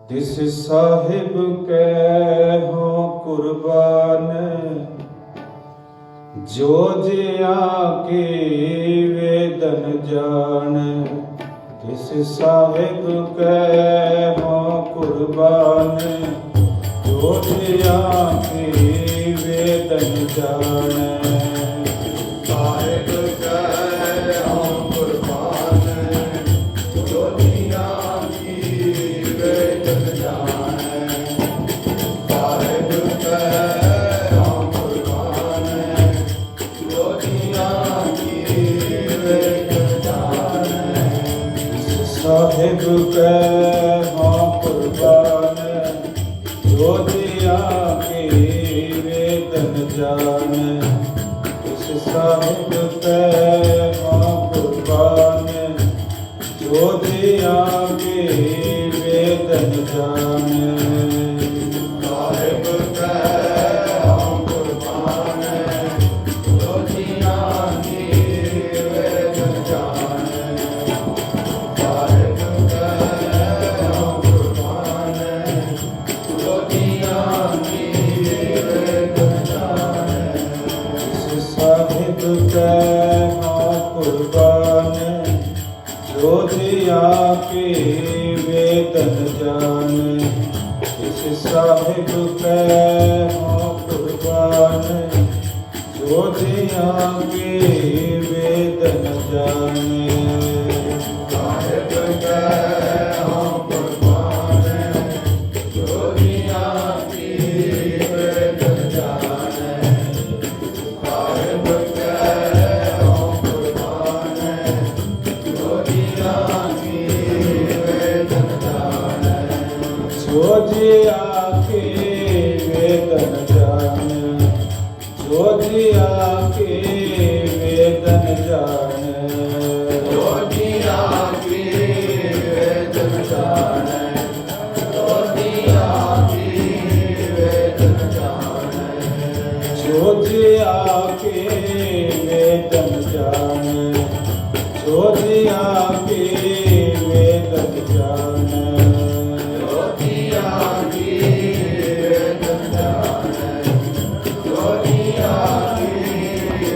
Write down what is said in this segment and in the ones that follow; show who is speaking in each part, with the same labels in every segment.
Speaker 1: तिस साहिब के हो कुर्बान, जो जिया की वेदन जान। तिस साहिब के हो कुर्बान, जो जिया की वेदन जान।
Speaker 2: साहिब के हो कुर्बान, जो जिया की वेदन जान। साहिब के हो कुर्बान, जो जिया की वेदन जान।
Speaker 1: साहिब के हो कुर्बान, जो जिया की वेदन जान। इस साहिब के हो कुर्बान, जो जिया की वेदन जान।
Speaker 2: साहिब के हो कुर्बान, जो जिया की वेदन जान। साहिब के हो कुर्बान, जो जिया की वेदन जान।
Speaker 1: इस साहिब के हो कुर्बान, जो जिया की वेदन जान। इस साहिब के हो कुर्बान, जो जिया की वेदन जान।
Speaker 2: साहिब के हो कुर्बान, जो जिया की वेदन जान। साहिब के हो कुर्बान, जो जिया की वेदन जान।
Speaker 1: जो जिया की वेदन जान, जो जिया की वेदन जान।
Speaker 2: जो जिया की वेदन जान। जो जिया की वेदन जान।
Speaker 1: जो जिया की वेदन जान, जो जिया की वेदन जान।
Speaker 2: जो जिया की वेदन जान। जो जिया की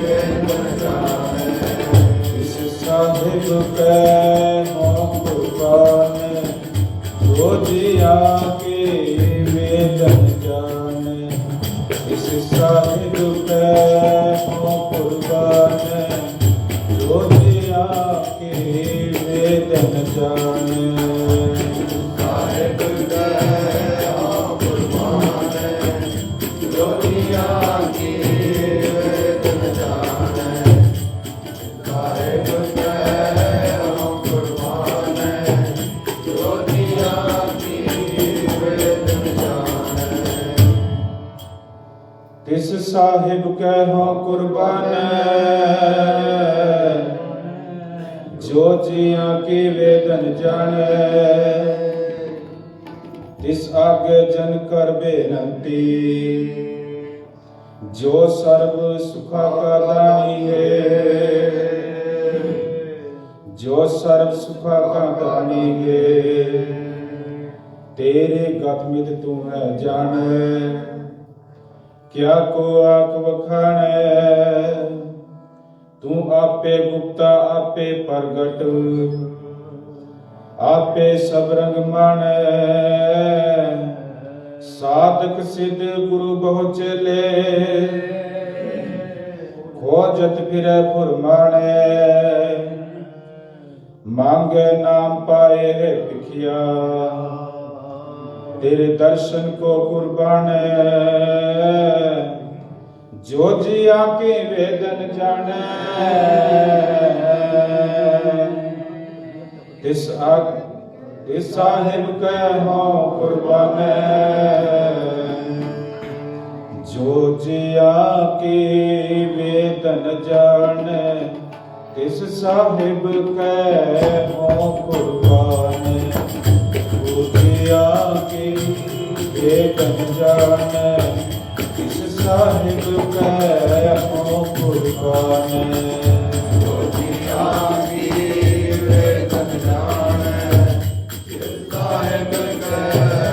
Speaker 2: वेदन जान।
Speaker 1: इस साहिब के हो कुर्बान, जो जिया की वेदन जान। इस साहिब के हो कुर्बान, जो जिया की वेदन जान।
Speaker 2: साहिब के हो कुर्बान, जो जिया की वेदन जान। साहिब के हो कुर्बान, जो जिया की वेदन जान।
Speaker 1: तिस साहिब के हो कुर्बान, जो जिया की वेदन जाने। तिस आगे जन कर बेनती, जो सर्व सुखा का दानी है। जो सर्व सुखा का दानी है, तेरे गतमित तू है जाने। क्या को आख वखाने, तू आपे गुप्ता आपे प्रगट। आपे सब रंग माने, साधक सिद्ध गुरु बहु चेले। खोजत फिरे फुरमाने, मांगे नाम पाए है भिखिया। तेरे दर्शन को कुर्बान, जो जिया के वेदन जाने। तिस साहिब के हो कुर्बान, जो जिया की वेदन जाने। तिस साहिब के हो कुर्बान, जो जिया की वेदन जाने। तिस साहिब के हो कुर्बान,
Speaker 2: जो जिया की वेदन जान। साहिब के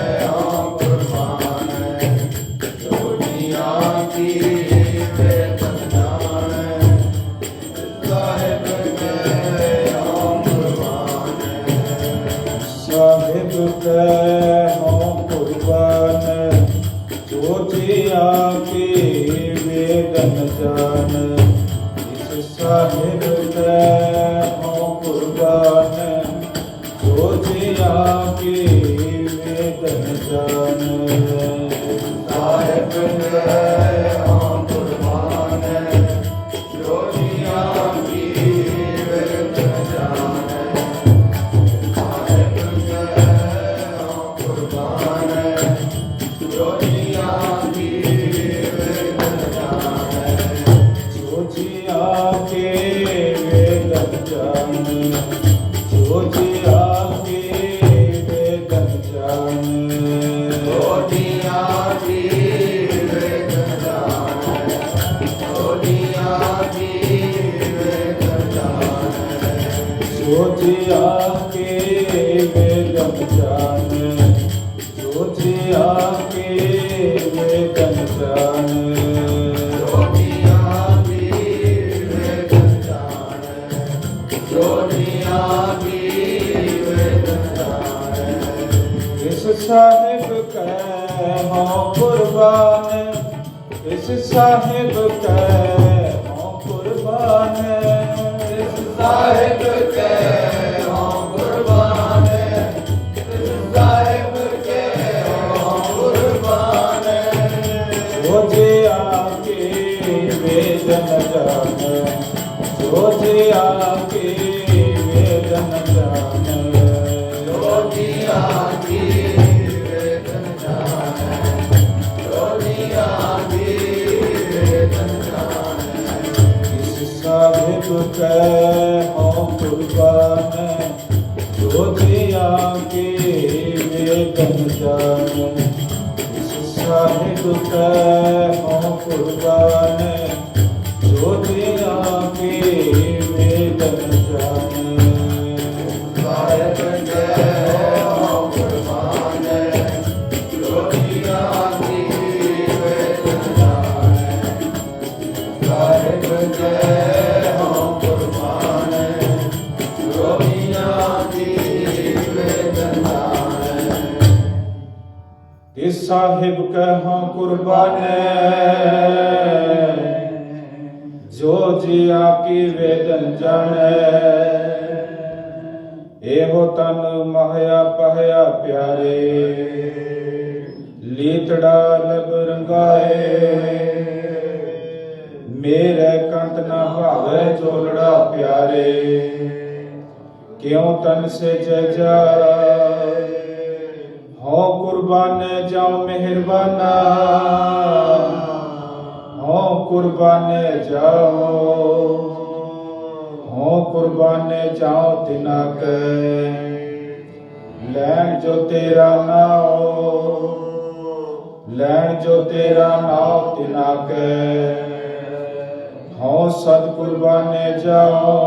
Speaker 1: जिया के वेदन जान इस साहिब के हो कुर्बान जो जिया के वेदन जान
Speaker 2: साहिब के हो कुर्बान जो जिया की वेदन जान साहिब के हो कुर्बान जो जिया की वेदन जान
Speaker 1: जो जिया के वेदन जान जो जिया के वेदन जान
Speaker 2: जो जिया की वेदन जान जो जिया की वेदन जान
Speaker 1: जो जिया के वेदन जान जो जिया के वेदन जान
Speaker 2: जो जिया की वेदन जान जो जिया की वेदन जान
Speaker 1: इस साहिब के हो कुर्बान इस साहिब के हो कुर्बान
Speaker 2: इस साहिब के हो कुर्बान इस साहिब के हो कुर्बान
Speaker 1: जो जिया के वेदन जान जो जिया के वेदन जान
Speaker 2: जो जिया की वेदन जान जो जिया की वेदन जान
Speaker 1: इस साहिब के हो कुर्बान जो जिया के वेदन जान इस साहिब के हो कुर्बान जो जिया के वेदन जान
Speaker 2: साहिब के हो कुर्बान जो जिया की वेदन जान साहिब के हो कुर्बान जो जिया की वेदन जान
Speaker 1: इस साहिब के हो कुर्बान जो जिया की वेदन जाने एहो तन महया पहया प्यारे लीतड़ा लब रंगाए मेरे कंत ना भावे जोलड़ा प्यारे क्यों तन से जजा हो कुर्बान जाओ मेहरबाना हो कुर्बान जाओ हो कुर्बान जाओ तिना के लैन जो तेरा नाओ लैन जो तेरा नाओ तिना के हो सद कुर्बान जाओ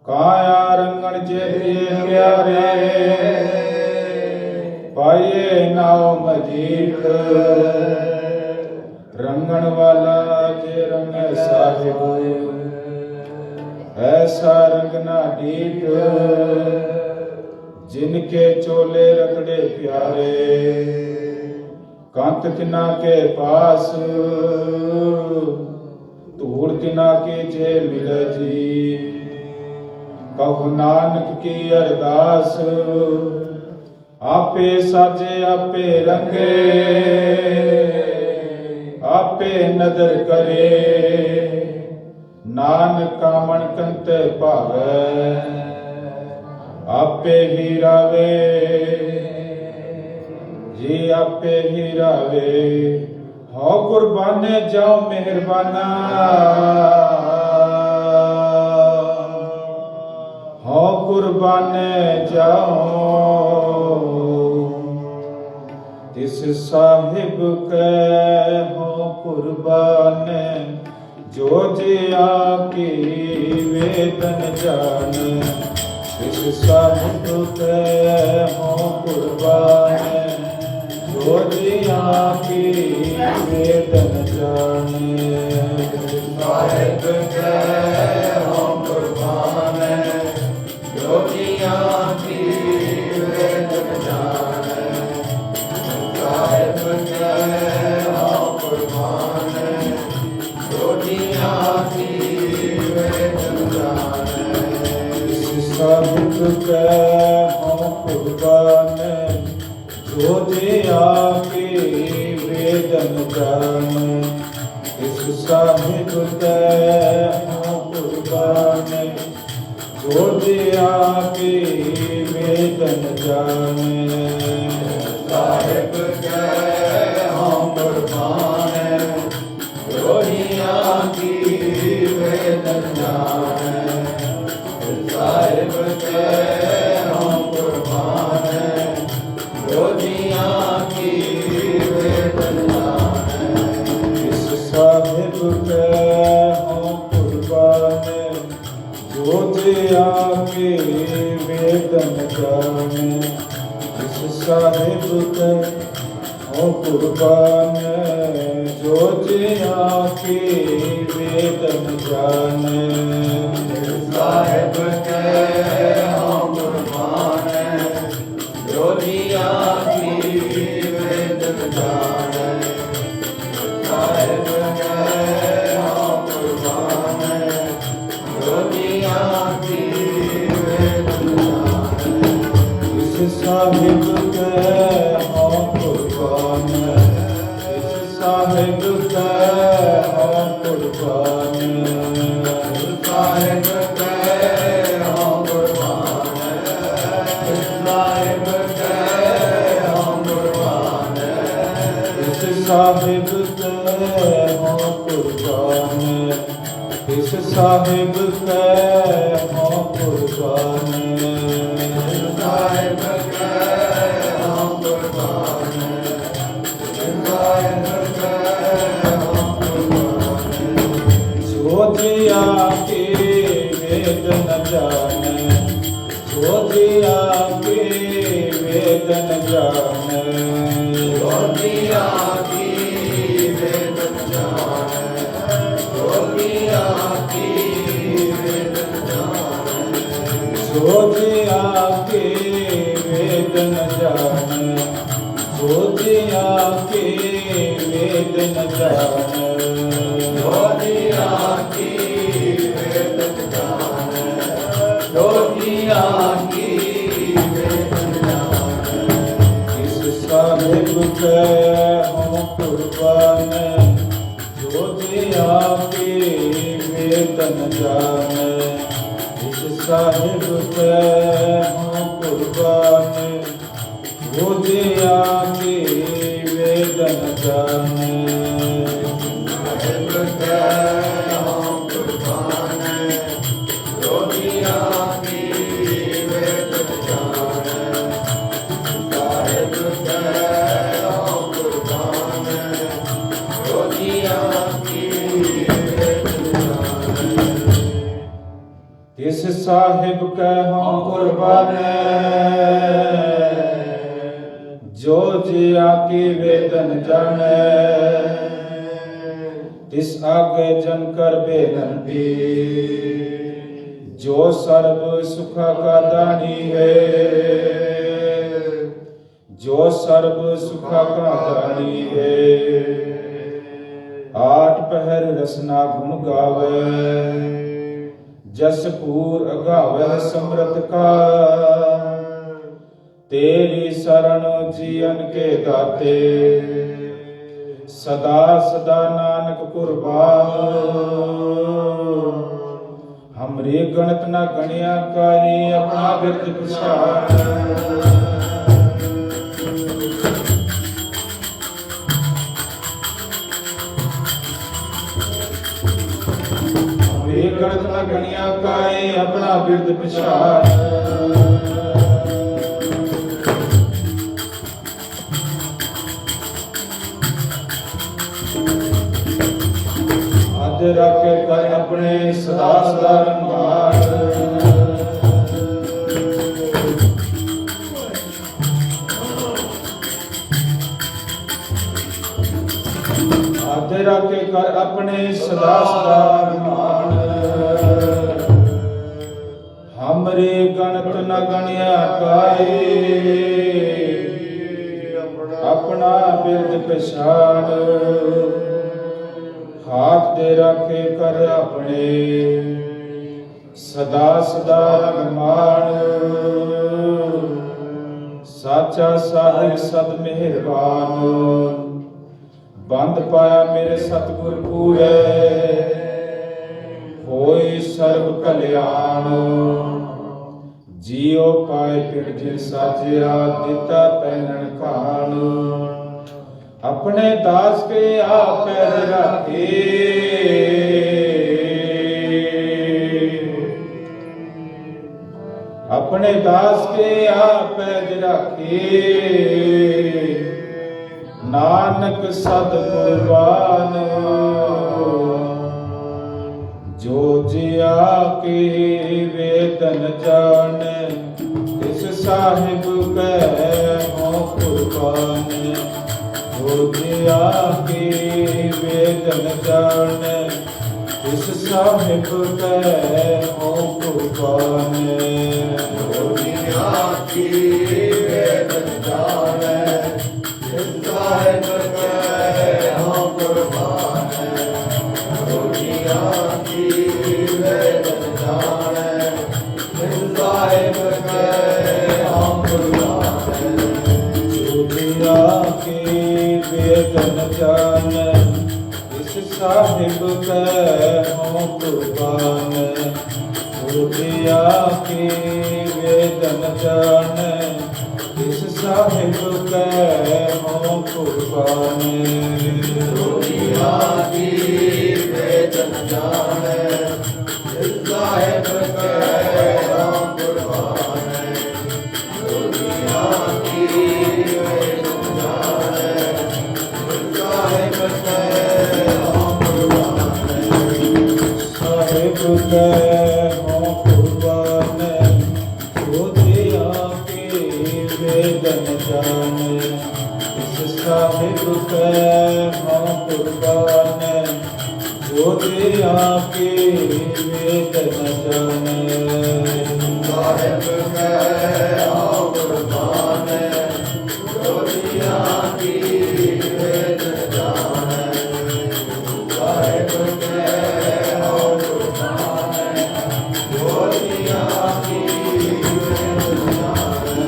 Speaker 1: काया रंगण जे प्यारे पाइए नाओ मजीठ रंगण वाला जे रंग साहिब ऐसा रंग ना डीठ जिनके चोले रखड़े प्यारे कंत तिना के पास धूड़ तिना के जे मिले जी कहु नानक की अरदास आपे साजे आपे रंगे आपे नदर करे नानक कामण कंत भावे आपे ही रावे जी आपे ही रावे हो कुर्बाने जाओ मेहरबाना हो कुर्बाने जाओ तिस साहिब के हो कुर्बान जो जिया की वेदन जान तिस साहिब के हो कुर्बान जो जिया की वेदन जान
Speaker 2: साहिब के हो कुर्बान जो जिया की वेदन जान साहिब
Speaker 1: वेदन जाने इस साहिब कै हों कुर्बान जो जिया की वेदन जाने
Speaker 2: साहिब कै हों कुर्बान जो जिया की वेदन जाने साहिब कै हों कुर्बान जो जिया की वेदन जाने
Speaker 1: इस साहिब कै हों कुर्बान जो जिया की वेदन जाने इस साहिब कै हों कुर्बान जो जिया की वेदन जाने
Speaker 2: साहिब कै हों कुर्बान जो जिया की वेदन जाने साहिब कै हों कुर्बान जो जिया की वेदन जाने
Speaker 1: इस साहिब कै हों कुर्बान इस साहिब कै हों कुर्बान
Speaker 2: साहिब कै हों कुर्बान साहिब कै हों कुर्बान
Speaker 1: इस साहिब कै हों कुर्बान इस साहिब कै हों कुर्बान
Speaker 2: साहिब कै हों कुर्बान साहिब कै हों कुर्बान
Speaker 1: जो जिया की वेदन जाने जो जिया की वेदन जाने
Speaker 2: जो जिया की वेदन जाने जो जिया की वेदन जाने
Speaker 1: जो जिया की वेदन जाने जो जिया की वेदन जाने
Speaker 2: जो जिया की वेदन जाने जो जिया की वेदन जाने
Speaker 1: इस साहिब कै हों कुर्बान जो जिया की वेदन जाने इस साहिब कै हों कुर्बान जो जिया की वेदन जाने
Speaker 2: साहिब कै हों कुर्बान जो जिया की वेदन जाने साहिब कै हों कुर्बान जो जिया की वेदन जाने
Speaker 1: इस साहिब कै हों कुर्बान जो जिया की वेदन जाने तिस आगे जन कर बेनती जो सर्व सुख का दानी है जो सर्व सुख का दानी है आठ पहर रसना गुण गावे जस पूर अगावे समृत का तेरी शरण जियन के दाते सदा सदा नानक कुर्बान हमरे गणत न गणिया कारी अपना बिरद पछाण हमरे गणत न गणिया कारी अपना बिरद पछाण रखे कर अपने सदा सदा रंगार आदे रखे कर अपने सदा सदा रंगार हमरे गणत न गणिया काए अपना बिरद पछाण हाथ दे रखे कर अपने सदा सदा रमान साचा साहिब सद मेहरबान ਬੰਦ ਪਾਇਆ ਮੇਰੇ ਸਤਿਗੁਰ ਪੂਰੇ, ਹੋਈ ਸਰਬ ਕਲਿਆਣ। ਜੀਉ ਪਾਏ ਪਿੜ ਜਿਨ ਸਾਜਿਆ, ਦਿੱਤਾ ਪਹਿਨਣ ਖਾਣ। ਆਪਣੇ ਦਾਸ ਕੇ ਆਪੈ ਰਾਖੇ, ਆਪਣੇ ਦਾਸ ਕੇ ਆਪੈ ਰਾਖੇ। ਨਾਨਕ ਸਦ ਕੁਰਬਾਨ, ਜੋ ਜਿਆ ਕੇ ਵੇਦਨ ਜਾਣੈ, ਤਿਸ ਸਾਹਿਬ ਕੈ ਹੋ ਕੁਰਬਾਨ। ਜੋ ਜਿਆ ਕੇ ਵੇਦਨ ਜਾਣੈ, ਤਿਸ ਸਾਹਿਬ ਕੈ ਹੋ ਕੁਰਬਾਨ।
Speaker 2: ਜੋ ਜਿਆ ਕੀ ਵੇਦਨ ਜਾਣੈ, ਤਿਸ ਸਾਹਿਬ ਕੈ ਹੋ ਕੁਰਬਾਨ। ਜੋ ਜਿਆ ਕੀ ਵੇਦਨ ਜਾਣੈ, ਤਿਸ ਸਾਹਿਬ ਕੈ ਹੋ ਕੁਰਬਾਨ।
Speaker 1: ਜੋ ਜਿਆ ਕੇ ਵੇਦਨ ਜਾਣੈ, ਤਿਸ ਸਾਹਿਬ ਕੈ ਹੋ ਕੁਰਬਾਨ। ਜੋ ਜਿਆ ਕੇ ਵੇਦਨ ਜਾਣੈ, ਤਿਸ ਸਾਹਿਬ ਕੈ ਹੋ ਕੁਰਬਾਨ।
Speaker 2: ਜੋ ਜਿਆ ਕੀ ਵੇਦਨ ਜਾਣੈ, ਤਿਸ ਸਾਹਿਬ ਕੈ ਹੋ ਕੁਰਬਾਨ। ਜੋ ਜਿਆ ਕੀ ਵੇਦਨ ਜਾਣੈ, ਤਿਸ ਸਾਹਿਬ ਕੈ ਹੋ ਕੁਰਬਾਨ।
Speaker 1: ਸਾਹਿਬ ਕੈ ਹੋ ਕੁਰਬਾਨ। ਜੋ ਜਿਆ ਕੇ ਵੇਦਨ ਜਾਣੈ, ਤਿਸ ਸਾਹਿਬ ਕੈ ਹੋ ਕੁਰਬਾਨ। ਜੋ ਜਿਆ ਕੇ ਵੇਦਨ ਜਾਣੈ,
Speaker 2: ਸਾਹਿਬ ਕੈ ਹੋ ਕੁਰਬਾਨ। ਜੋ ਜਿਆ ਕੀ ਵੇਦਨ ਜਾਣੈ, ਸਾਹਿਬ ਕੈ ਹੋ ਕੁਰਬਾਨ। ਜੋ ਜਿਆ ਕੀ ਵੇਦਨ ਜਾਣੈ,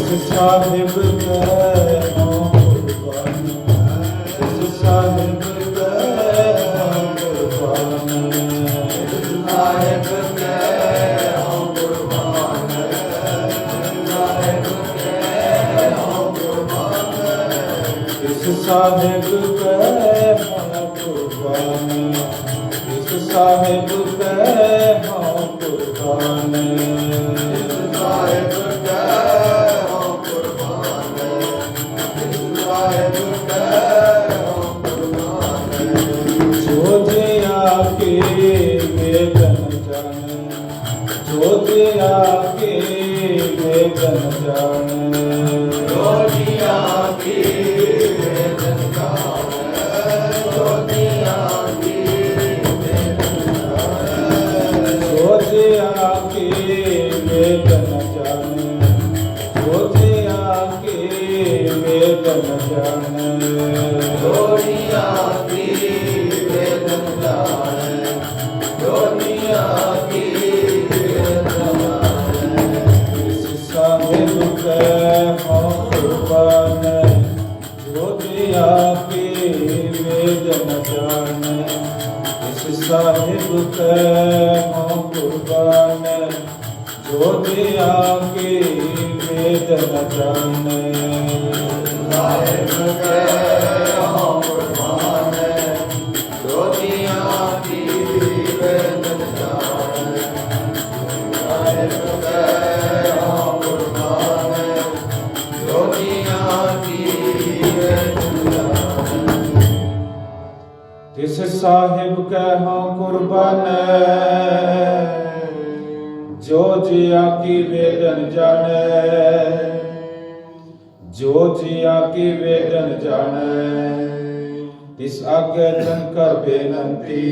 Speaker 1: ਤਿਸ ਸਾਹਿਬ ਕੈ ਹੋ ਕੁਰਬਾਨ। ਤਿਸ ਸਾਹਿਬ ਕੈ ਹੋ ਕੁਰਬਾਨ।
Speaker 2: ਸਾਹਿਬ ਕੈ ਹੋ ਕੁਰਬਾਨ। ਸਾਹਿਬ ਕੈ ਹੋ ਕੁਰਬਾਨ।
Speaker 1: ਤਿਸ ਸਾਹਿਬ ਕੈ ਹੋ ਕੁਰਬਾਨ। ਤਿਸ ਸਾਹਿਬ ਕੈ ਹੋ ਕੁਰਬਾਨ।
Speaker 2: ਸਾਹਿਬ ਕੈ ਹੋ ਕੁਰਬਾਨ। ਸਾਹਿਬ ਕੈ ਹੋ ਕੁਰਬਾਨ।
Speaker 1: ਜੋ ਜਿਆ ਕੇ ਵੇਦਨ ਜਾਣੈ, ਜੋ ਜਿਆ ਕੇ ਵੇਦਨ ਜਾਣੈ।
Speaker 2: ਜੋ ਜਿਆ ਕੀ ਵੇਦਨ ਜਾਣੈ, ਜੋ ਜਿਆ ਕੀ ਵੇਦਨ ਜਾਣੈ।
Speaker 1: ਜੋ ਜਿਆ ਕੇ ਵੇਦਨ ਜਾਣੈ, ਜੋ ਜਿਆ ਕੇ ਵੇਦਨ ਜਾਣੈ।
Speaker 2: ਜੋ ਜਿਆ ਕੀ ਵੇਦਨ ਜਾਣੈ, ਜੋ ਜਿਆ ਕੀ ਵੇਦਨ ਜਾਣੈ।
Speaker 1: ਤਿਸ ਸਾਹਿਬ ਕੈ ਹੋ ਕੁਰਬਾਨ। ਜੋ ਜਿਆ ਕੇ ਵੇਦਨ ਜਾਣੈ, ਤਿਸ ਸਾਹਿਬ ਕੈ ਹੋ ਕੁਰਬਾਨ। ਜੋ ਜਿਆ ਕੇ ਵੇਦਨ ਜਾਣੈ,
Speaker 2: ਸਾਹਿਬ ਕੈ ਹੋ ਕੁਰਬਾਨ। ਜੋ ਜਿਆ ਕੀ ਵੇਦਨ ਜਾਣੈ, ਸਾਹਿਬ ਕੈ ਹੋ ਕੁਰਬਾਨ। ਜੋ ਜਿਆ ਕੀ ਵੇਦਨ ਜਾਣੈ।
Speaker 1: ਤਿਸ ਸਾਹਿਬ ਕੈ ਹੋ ਕੁਰਬਾਨ। ਜੋ ਜਿਆ ਕੀ ਵੇਦਨ ਜਾਣੈ, ਜੋ ਜਿਆ ਕੀ ਵੇਦਨ ਜਾਣੈ। ਤਿਸ ਆਗੇ ਜਨ ਕਰ ਬੇਨੰਤੀ,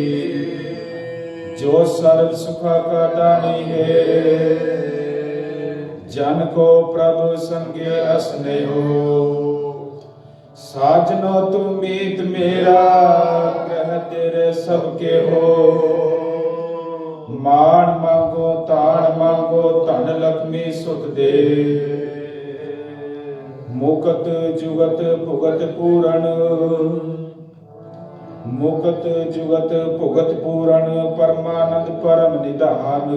Speaker 1: ਜੋ ਸਰਬ ਸੁਖਾ ਕਾ ਦਾਨੀ ਹੈ। ਜਨ ਕੋ ਪ੍ਰਭु ਸੰਗੇ असनेहो, साजनो तुम मीत मेरा, कह तेरे सबके हो। मान मांगो तान मांगो, धन लक्ष्मी सुख दे। मुकत जुगत भुगत पूरन, मुक्त जुगत भुगत पूरण परमानंद परम निधान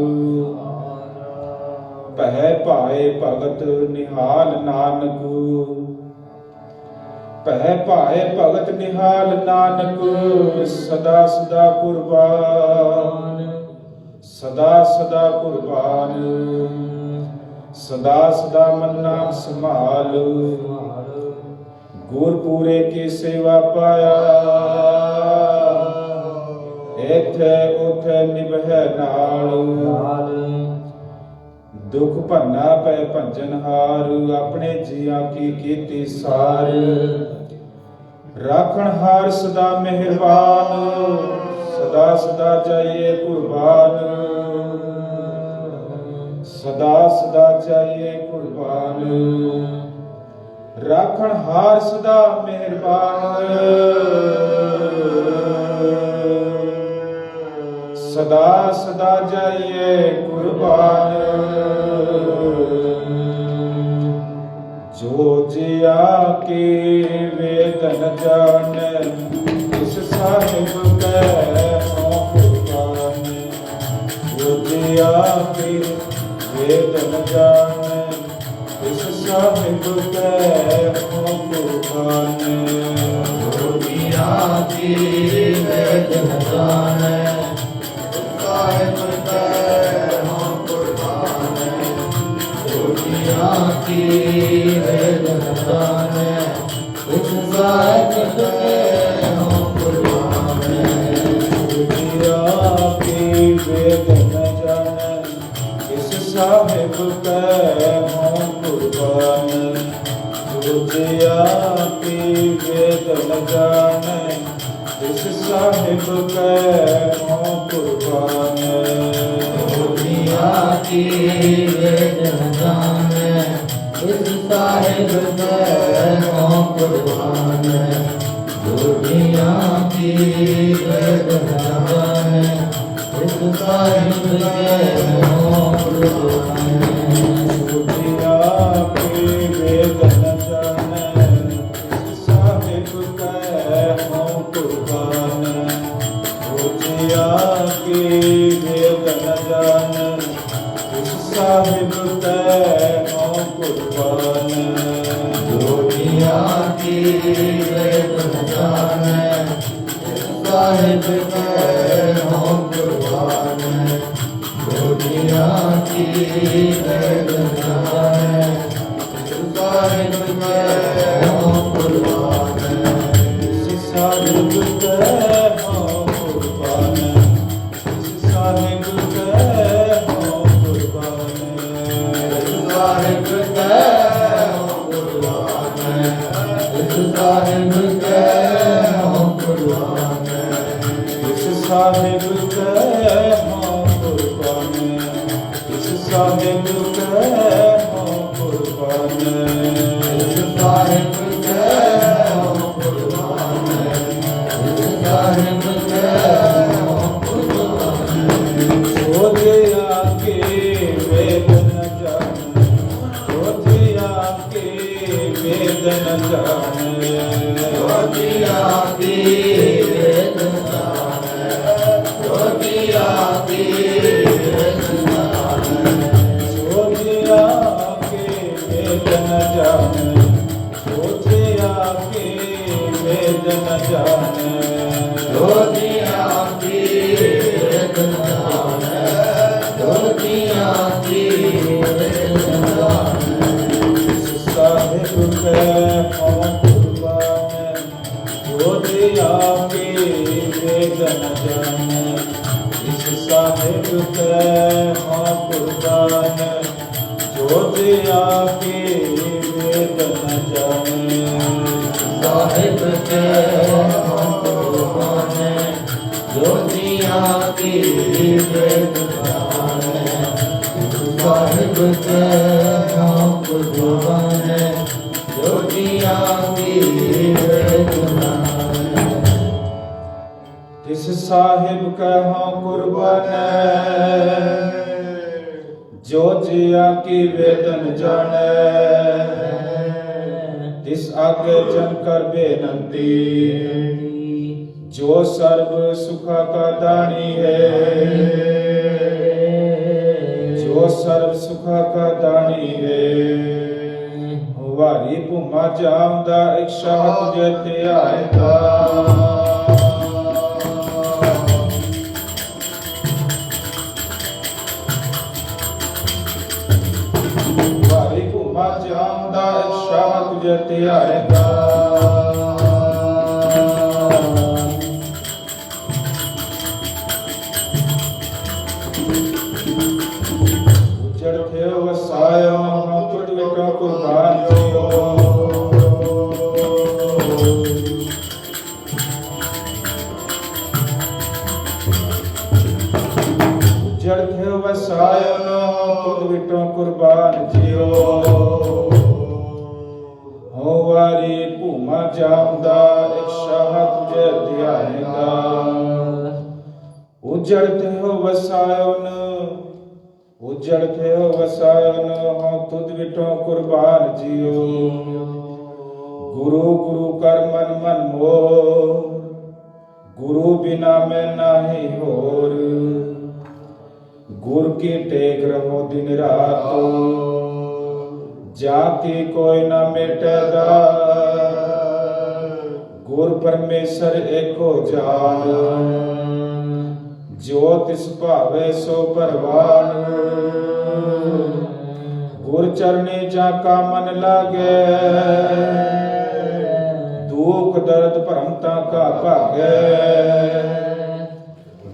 Speaker 1: पह पाए भगत निहाल नानक पह पाए भगत निहाल नानक सदा सदा कुर्बान सदा सदा कुर्बान सदा सदा मन नाम संभाल गुरपुरे की सेवा पाया इथे उथे निभह नाल दुख भन्ना पै भंजनहार अपने जिया की कीती सार राखण हार सदा मेहरबान सदा सदा चाहिए कुर्बान सदा सदा चाहिए कुर्बान राखण हार सदा मेहरबान सदा सदा जाइए कुर्बान जो जिया के वेदन जाने इस साहिब के हों कुर्बान जो जिया के वेदन जाने इस साहिब के हों कुर्बान
Speaker 2: जो जिया के वेदन जाने साहिब के हों कुर्बान जो जिया की वेदन जाने इस साहिब के हों कुर्बान
Speaker 1: जो जिया की वेदन जाने इस साहिब के हों कुर्बान जो जिया की वेदन जाने इस साहिब के हों कुर्बान
Speaker 2: जो जिया की वेदन जाने इस साहिब के हों कुर्बान जो जिया की वेदन जाने इस साहिब के हों कुर्बान
Speaker 1: जो जिया की वेदन जाने इस साहिब के हों कुर्बान जो जिया की वेदन जाने इस साहिब के हों कुर्बान
Speaker 2: जो जिया की वेदन जाने इस साहिब के हों कुर्बान जो जिया की वेदन जाने इस साहिब के हों कुर्बान
Speaker 1: इस साहिब के हों कुर्बान इस साहिब के हों कुर्बान
Speaker 2: साहिब के हों कुर्बान इस साहिब के हों कुर्बान
Speaker 1: इस साहिब के हों कुर्बान इस साहिब के हों कुर्बान
Speaker 2: इस साहिब के हों कुर्बान इस साहिब के हों कुर्बान
Speaker 1: जो जिया के वेदन जाने जो जिया के वेदन जाने
Speaker 2: जो जिया की वेदन जाने जो जिया की वेदन जाने
Speaker 1: जो जिया के वेदन जाने जो जिया के वेदन जाने
Speaker 2: जो जिया की वेदन जाने जो जिया की वेदन जाने
Speaker 1: इस साहिब के हों कुर्बान जो जिया के वेदन जाने इस साहिब के हों कुर्बान जो जिया के वेदन जाने
Speaker 2: साहिब के हों कुर्बान जो जिया की वेदन जाने साहिब के हों कुर्बान जो जिया की वेदन जाने
Speaker 1: इस साहिब के हों कुर्बान जो जिया की वेदन जाने तिस आगे जन कर बेनती जो सर्व सुखा का दानी है, जो सर्व सुखा का दानी है। वारी भूमा जामदा एक शाह तुझे त्यागा, वारी भूमा जामदा एक शाह तुझे त्यागा। कुर्बान जियो हो वारी भूमा जामदा एक शाह तुझे ध्याएगा। उजड़ते हो वसायन, उजड़ते हो वसायन हो तुझ विटो कुर्बान जियो। गुरु गुरु कर मन मन मोर, गुरु बिना मैं नाही होर। गुर की टेक रहो दिन रात, जाके कोई ना मिटेगा। गुर परमेश्वर एको जान, जो तिस भावे सो परवान। गुर चरणी जाका मन लागे, दुख दर्द भ्रमता का भागे।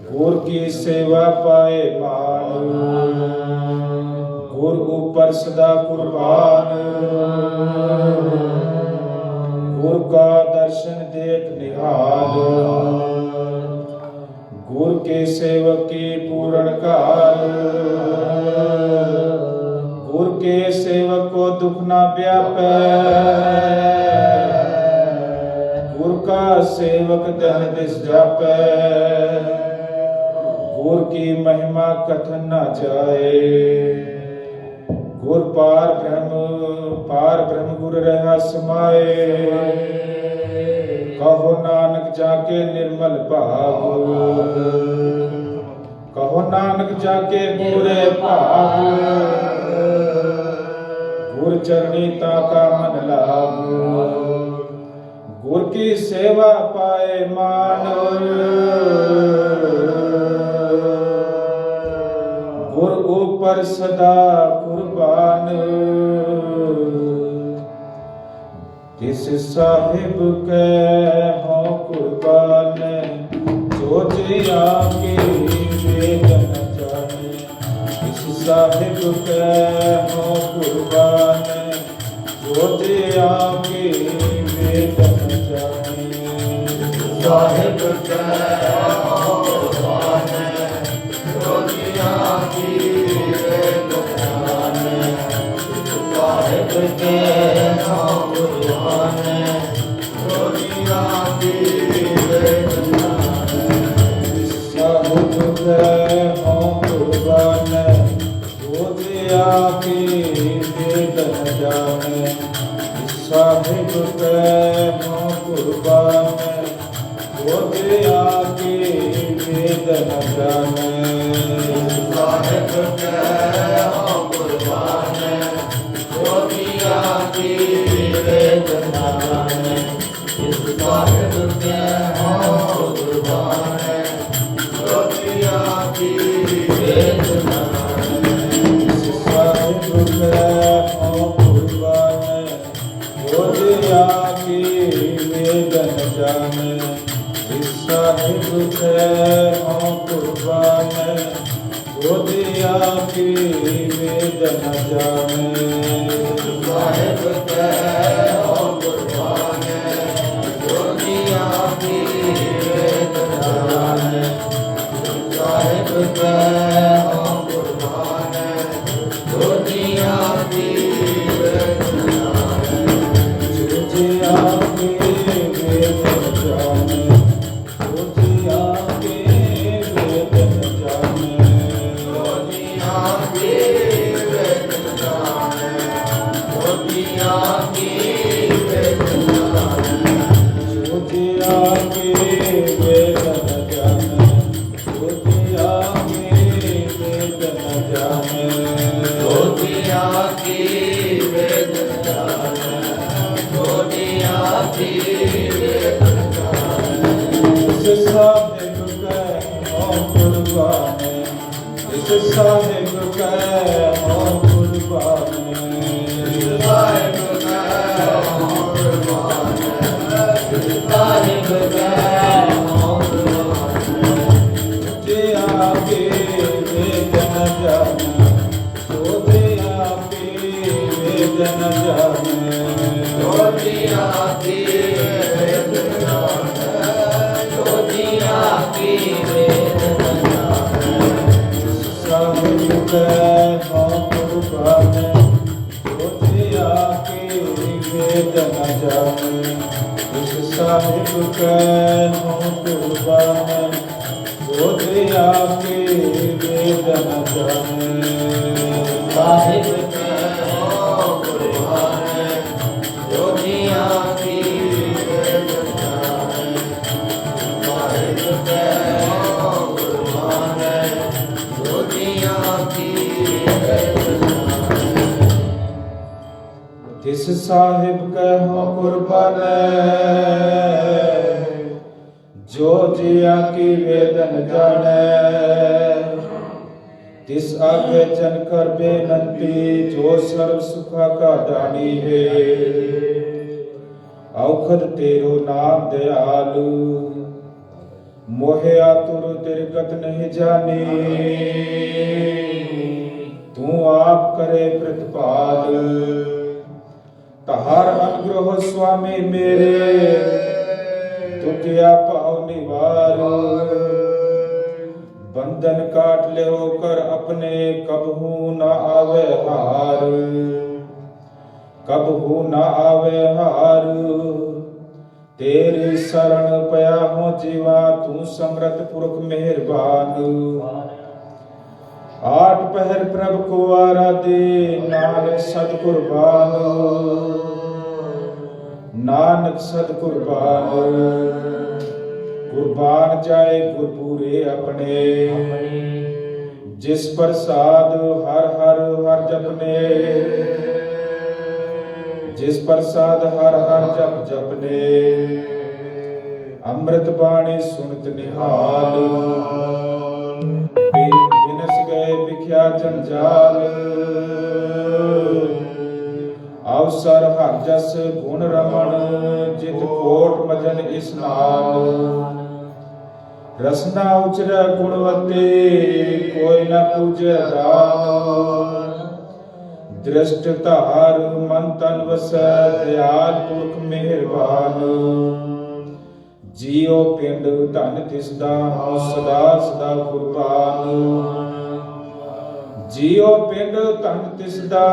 Speaker 1: गुर की सेवा पाए मान, गुर ऊपर सदा कुर्बान। गुर का दर्शन देख निहाल, गुर के सेवक की पूर्ण काल। गुर के सेवक को दुख ना व्यापे, गुर का सेवक दह दिस जापे। गुर की महिमा कथन न जाए, गुर पार ब्रह्म गुर रहा समाए। कहो नानक जाके निर्मल भाग, कहो नानक जाके पूरे भाग। गुर चरणी ताका मन लाग, गुर की सेवा पाए मान। गुर ऊपर सदा कुर्बान, किस साहिब के हो कुर्बान। जो जिया की वेद न जाने, किस साहिब के हो कुर्बान। जो जिया की वेद न जाने,
Speaker 2: साहिब के हो कुर्बान। जो जिया की वेद न जाने, साहिब के हो कुर्बान। जो जिया की वेद न जाने,
Speaker 1: साहिब के हो कुर्बान। जो जिया की वेद न जाने, साहिब के हो कुर्बान। जो जिया की वेद न जाने,
Speaker 2: साहिब के हो कुर्बान। जो जिया की वेद न जाने, साहिब के हो कुर्बान। जो जिया की वेद न जाने,
Speaker 1: साहिब के हो कुर्बान। जो जिया की वेद न जाने, साहिब के हो कुर्बान। जो जिया की वेद न जाने,
Speaker 2: साहिब के हो कुर्बान। जो जिया की वेद न जाने, साहिब के हो कुर्बान। जो जिया की वेद न जाने,
Speaker 1: जो जिया की वेद न जाने। जो जिया की वेद न जाने,
Speaker 2: जो जिया की वेद न जाने। जो जिया की वेद न जाने,
Speaker 1: जो जिया की वेद साहिब कै हो कुर्बान, इस साहिब कै हो कुर्बान,
Speaker 2: साहिब कै हो कुर्बान, साहिब कै हो कुर्बान।
Speaker 1: जे आपे वेदन जाने, जे आपे वेदन जाने,
Speaker 2: ज्योति आपकी वेदन जाने, ज्योति आपकी वेदन जाने।
Speaker 1: साहिब कै हो कुर्बान, जे आपे वेदन जाने, इस साहिब कै हो कुर्बान, जे आपे वेदन जाने।
Speaker 2: साहिब कै हो कुर्बान, ज्योति आपकी वेदन जाने। साहिब कै हो कुर्बान, ज्योति आपकी वेदन जाने।
Speaker 1: तिस साहिब कै हो कुर्बान, जो जिया की वेदन जाने, तिस आगे जन कर बेनंती, जो सर्व सुखा का दानी है। औखद तेरो नाम दयालु, मोहे आतुर तिरगत नहीं जानी, तू आप करे प्रतिपाल। तहार अनुग्रह स्वामी मेरे, तुतिया पाव निवार। बंधन काट ले होकर अपने, कबहू न आवे हार, कबहू न आवे हार। तेरी शरण पया हो जीवा, तू समर्थ पुरख मेहरबान। आठ पहर प्रभ को आराधे, नानक सद कुर्बान, नानक सद कुर्बान। कुर्बान जाए गुरपुरे अपने, जिस प्रसाद हर हर हर जपने, जिस प्रसाद हर हर जप जपने। अमृत बाणी सुनत निहाल, बिनस गए बिख्या जंजाल। अवसर हर जस गुण रमण, जित कोट मजन स्नान। रसना उचर गुणवते, कोई न पूजे दान। दृष्ट धार मन तन वस, दयाल पुरख मेहरबान। जियो पिंड धन तिसदा, हूँ सदा सदा कुर्बान। जियो पिंड धन तिसदा,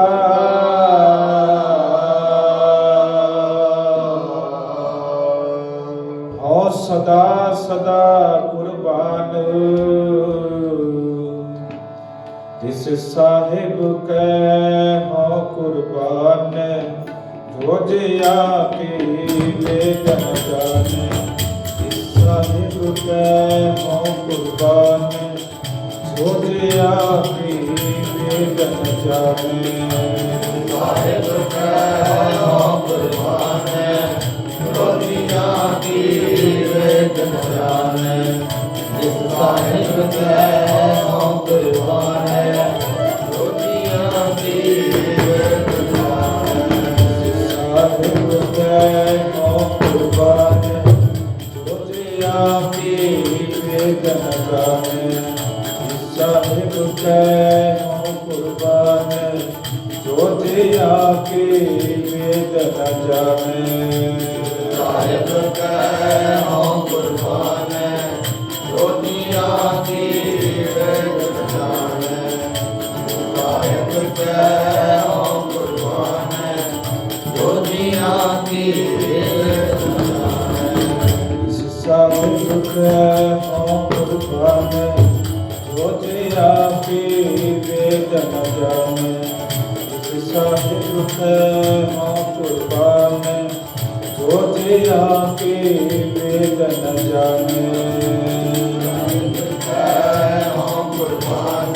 Speaker 1: हूँ सदा सदा कुर्बान। तिस साहिब कै हो कुर्बान, जो जिया की वेदन जाने। तिस साहिब कै हो कुर्बान, जो जिया की वेदन जाने।
Speaker 2: साहिब कै हो कुर्बान, जो जिया की वेदन जाने। जिस साहिब कै हो कुर्बान, जो जिया की वेदन जाने।
Speaker 1: साहिब कै हो कुर्बान, जो जिया की वेदन जाने। साहिब कै हो कुर्बान, जो जिया की वेदन जाने।
Speaker 2: साहिब कै हो कुर्बान, जो जिया की वेदन जाने। साहिब कै हो कुर्बान, जो जिया की वेदन जाने।
Speaker 1: साहिब कै हो कुर्बान, जो जिया की वेदन जाने। साहिब कै हो कुर्बान, जो जिया की वेदन जाने।
Speaker 2: हो कुर्बान,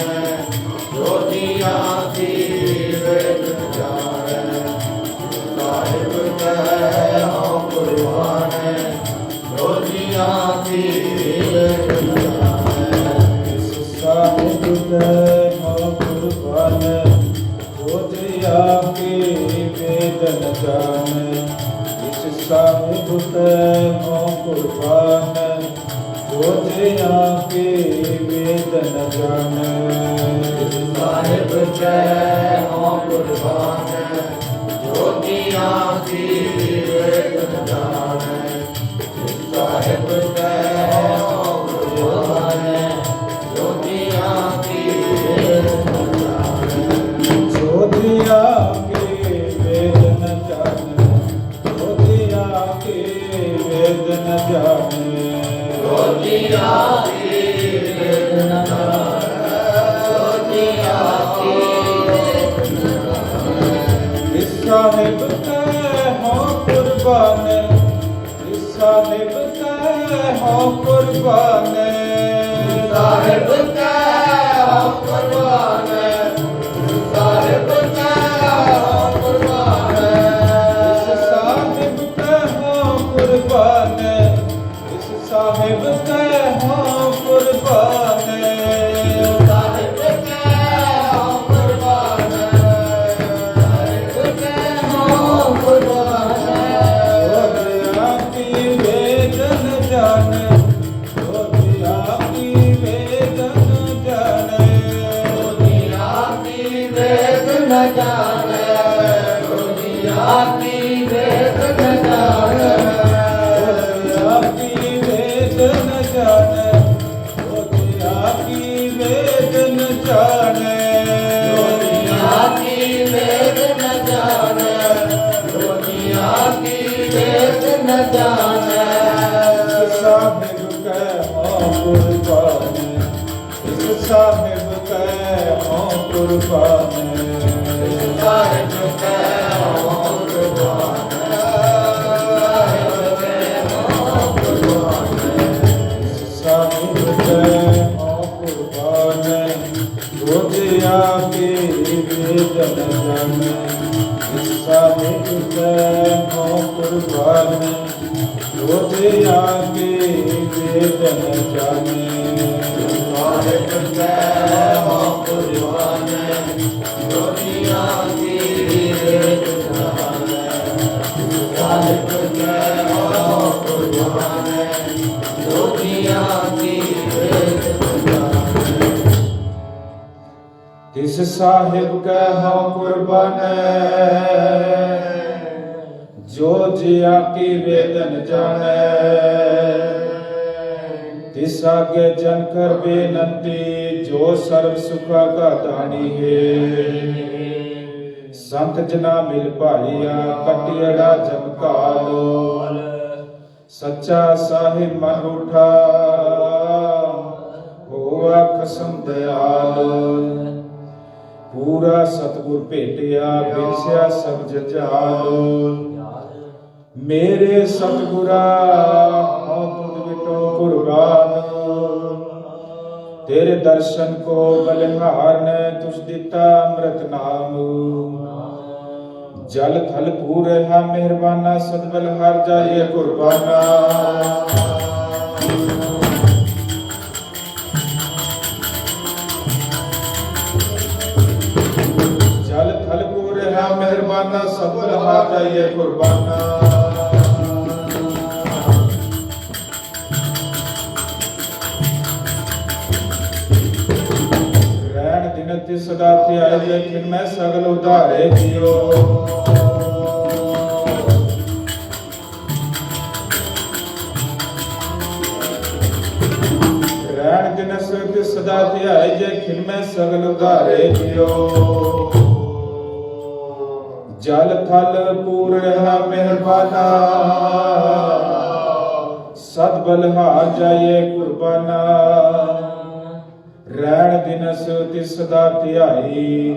Speaker 2: जो जिया की वेदन जाने। साहिब कै हो कुर्बान, जो जिया ਜੋਗੀਆਂ ਕੀ ਵੇਦ ਨ ਜਾਣੈ।
Speaker 1: ਸਾਹਿਬ ਕੈ ਹੋ ਕੁਰਬਾਨ ਜੋ ਜੀ ਆਪੇ ਵੇਦ ਨ ਜਾਣੈ। ਇਸ ਸਾਹਿਬ ਕੈ ਹੋ ਕੁਰਬਾਨ ਜੋ ਜੀ ਆਪੇ ਵੇਦ ਨ ਜਾਣੈ।
Speaker 2: ਸਾਹਿਬ ਕੈ ਹੋ ਕੁਰਬਾਨ ਜੋਗੀਆਂ ਕੀ ਵੇਦ ਨ ਜਾਣੈ। ਸਾਹਿਬ ਕੈ ਹੋ ਕੁਰਬਾਨ ਜੋਗੀਆਂ ਕੀ ਵੇਦ ਨ ਜਾਣੈ।
Speaker 1: ਜੋ ਜੀ ਆਪੇ ਵੇਦ ਨ ਜਾਣੈ। ਜੋ ਜੀ ਆਪੇ ਵੇਦ ਨ ਜਾਣੈ।
Speaker 2: ਜੋਗੀਆਂ ਕੀ ਵੇਦ ਨ ਜਾਣੈ। ਜੋਗੀਆਂ ਕੀ ਵੇਦ ਨ ਜਾਣੈ।
Speaker 1: ਇਸ ਸਾਹਿਬ ਕੈ ਹੋ ਕੁਰਬਾਨ ਇਸ ਸਾਹਿਬ ਕੈ ਹੋ ਕੁਰਬਾਨ
Speaker 2: ਸਾਹਿਬ ਕੈ ਹੋ ਕੁਰਬਾਨ ਸਾਹਿਬ ਕੈ ਹੋ ਕੁਰਬਾਨ
Speaker 1: ਇਸ ਸਾਹਿਬ ਕੈ ਹੋ ਕੁਰਬਾਨ ਇਸ ਸਾਹਿਬ ਕੈ ਹੋ ਕੁਰਬਾਨ
Speaker 2: ਸਾਹਿਬ ਕੈ ਹੋ ਕੁਰਬਾਨ ਸਾਹਿਬ ਕੈ ਹੋ ਕੁਰਬਾਨ
Speaker 1: ਜੋਗਿਆ ਕੀ ਵੇਦ ਨ ਜਾਣੈ। ਜੋਗਿਆ ਕੀ ਵੇਦ ਨ ਜਾਣੈ।
Speaker 2: ਜੋਗੀਆਂ ਕੀ ਵੇਦ ਨ ਜਾਣੈ। ਜੋਗੀਆਂ ਕੀ ਵੇਦ ਨ ਜਾਣੈ।
Speaker 1: ਜੋਗਿਆ ਕੀ ਵੇਦ ਨ ਜਾਣੈ। ਜੋਗਿਆ ਕੀ ਵੇਦ ਨ ਜਾਣੈ।
Speaker 2: ਜੋਗੀਆਂ ਕੀ ਵੇਦ ਨ ਜਾਣੈ। ਜੋਗੀਆਂ ਕੀ ਵੇਦ ਨ ਜਾਣੈ।
Speaker 1: ਇਸ ਸਾਹਿਬ ਕੈ ਹੋ ਕੁਰਬਾਨ ਇਸ ਸਾਹਿਬ ਕੈ ਹੋ ਕੁਰਬਾਨ
Speaker 2: ਸਾਹਿਬ ਕੈ ਹੋ ਕੁਰਬਾਨ ਸਾਹਿਬ ਕੈ ਹੋ ਕੁਰਬਾਨ
Speaker 1: ਇਸ ਸਾਹਿਬ ਕੈ ਹੋ ਕੁਰਬਾਨ ਜੋ ਜੀ ਆਪੇ ਵੇਦ ਨ ਜਾਣੈ। ਇਸ ਸਾਹਿਬ ਕੈ ਹੋ ਕੁਰਬਾਨ ਜੋ ਜੀ ਆਪੇ ਵੇਦ ਨ ਜਾਣੈ।
Speaker 2: ਸਾਹਿਬ ਕੈ ਹੋ ਕੁਰਬਾਨ ਜੋਗੀਆਂ ਕੀ ਵੇਦ ਨ ਜਾਣੈ। ਸਾਹਿਬ ਕੈ ਹੋ ਕੁਰਬਾਨ ਜੋਗੀਆਂ ਕੀ ਵੇਦ ਨ ਜਾਣੈ।
Speaker 1: ਤਿਸ ਸਾਹਿਬ ਕੈ ਹੋ ਕੁਰਬਾਨ ਜੋ ਜਿਆ ਕੀ ਵੇਦ ਨ ਜਾਣੈ। ਤਿਸ ਆਗੇ ਜਨ ਕਰ ਬੇਨੰਤੀ ਜੋ ਸਰਬ ਸੁਖਾ ਕਾ ਦਾਨੀ ਹੈ। ਸੰਤ ਜਨਾ ਮਿਲ ਭਾਈਆ ਕਟਿੜਾ ਜਮ ਕਾਲ ਸੱਚਾ ਸਾਹਿਬ ਮਨ ਉਠਾ ਹੋਆ ਖਸਮ ਦਿਆਲ। ਪੂਰਾ ਸਤਿਗੁਰ ਭੇਟਿਆ ਬਿਨਸਿਆ ਸਭ ਜਜਾਲ। ਮੇਰੇ ਸਤਿਗੁਰਾ ਹਉ ਤੁਧ ਵਿਟੋ ਕੁਰਬਾਨ। ਤੇਰੇ ਦਰਸ਼ਨ ਕੋ ਬਲਿਹਾਰ ਨੇ ਤੁਝ ਦਿੱਤਾ ਅੰਮ੍ਰਿਤ ਨਾਮ। ਜਲ ਥਲ ਪੂਰਹਾ ਮਿਹਰਬਾਨਾ ਸਤਿਬਲ ਹਰ ਜਾਈਏ ਕੁਰਬਾਨਾ। ਜਲ ਥਲ ਪੂਰਹਾ ਮਿਹਰਬਾਨਾ ਸਤਿਬਲ ਹਰ ਜਾਈਏ ਕੁਰਬਾਨਾ। ਦਿਨ ਸਦਾ ਧਿਆਏ ਲੇਕਿਨ ਮੈਂ ਸਗਲ ਉਧਾਰੇ ਜਿਉ। ਰਹਿਣ ਦਿਨ ਸਦਾ ਧਿਆਏ ਲੇਕਿਨ ਮੈਂ ਸਗਲ ਉਧਾਰੇ ਜਿਉ। ਜਲ ਥਲ ਪੂਰਹਾ ਮਿਹਰਬਾਨਾ ਸਦ ਬਲਹਾਰ ਜਾਈਏ ਕੁਰਬਾਨਾ। ਰਹਿਣ ਦਿਨਸ ਤਿਸ ਸਦਾ ਧਿਆਈ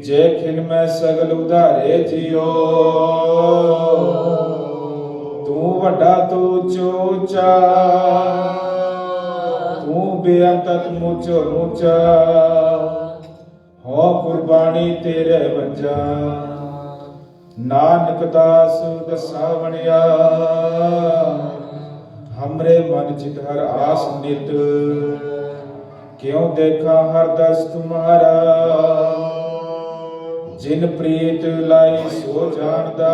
Speaker 1: ਜੇ ਖਿਨ ਮੈਂ ਸਗਲ ਉਧਾਰੇ ਜਿਉ। ਤੂੰ ਵੱਡਾ ਤੂੰ ਚੋਚਾ ਤੂੰ ਬੇਅੰਤ ਮੁਚੋ ਮੁਚਾ। ਹੋ ਕੁਰਬਾਨੀ ਤੇਰੇ ਵੰਜਾ ਨਾਨਕ ਦਾਸ ਦਸਾ ਬਣਿਆ। मन चित हर आस नित, क्यों देखा हर दस तुम्हारा। जिन प्रीत लाई सो जानदा,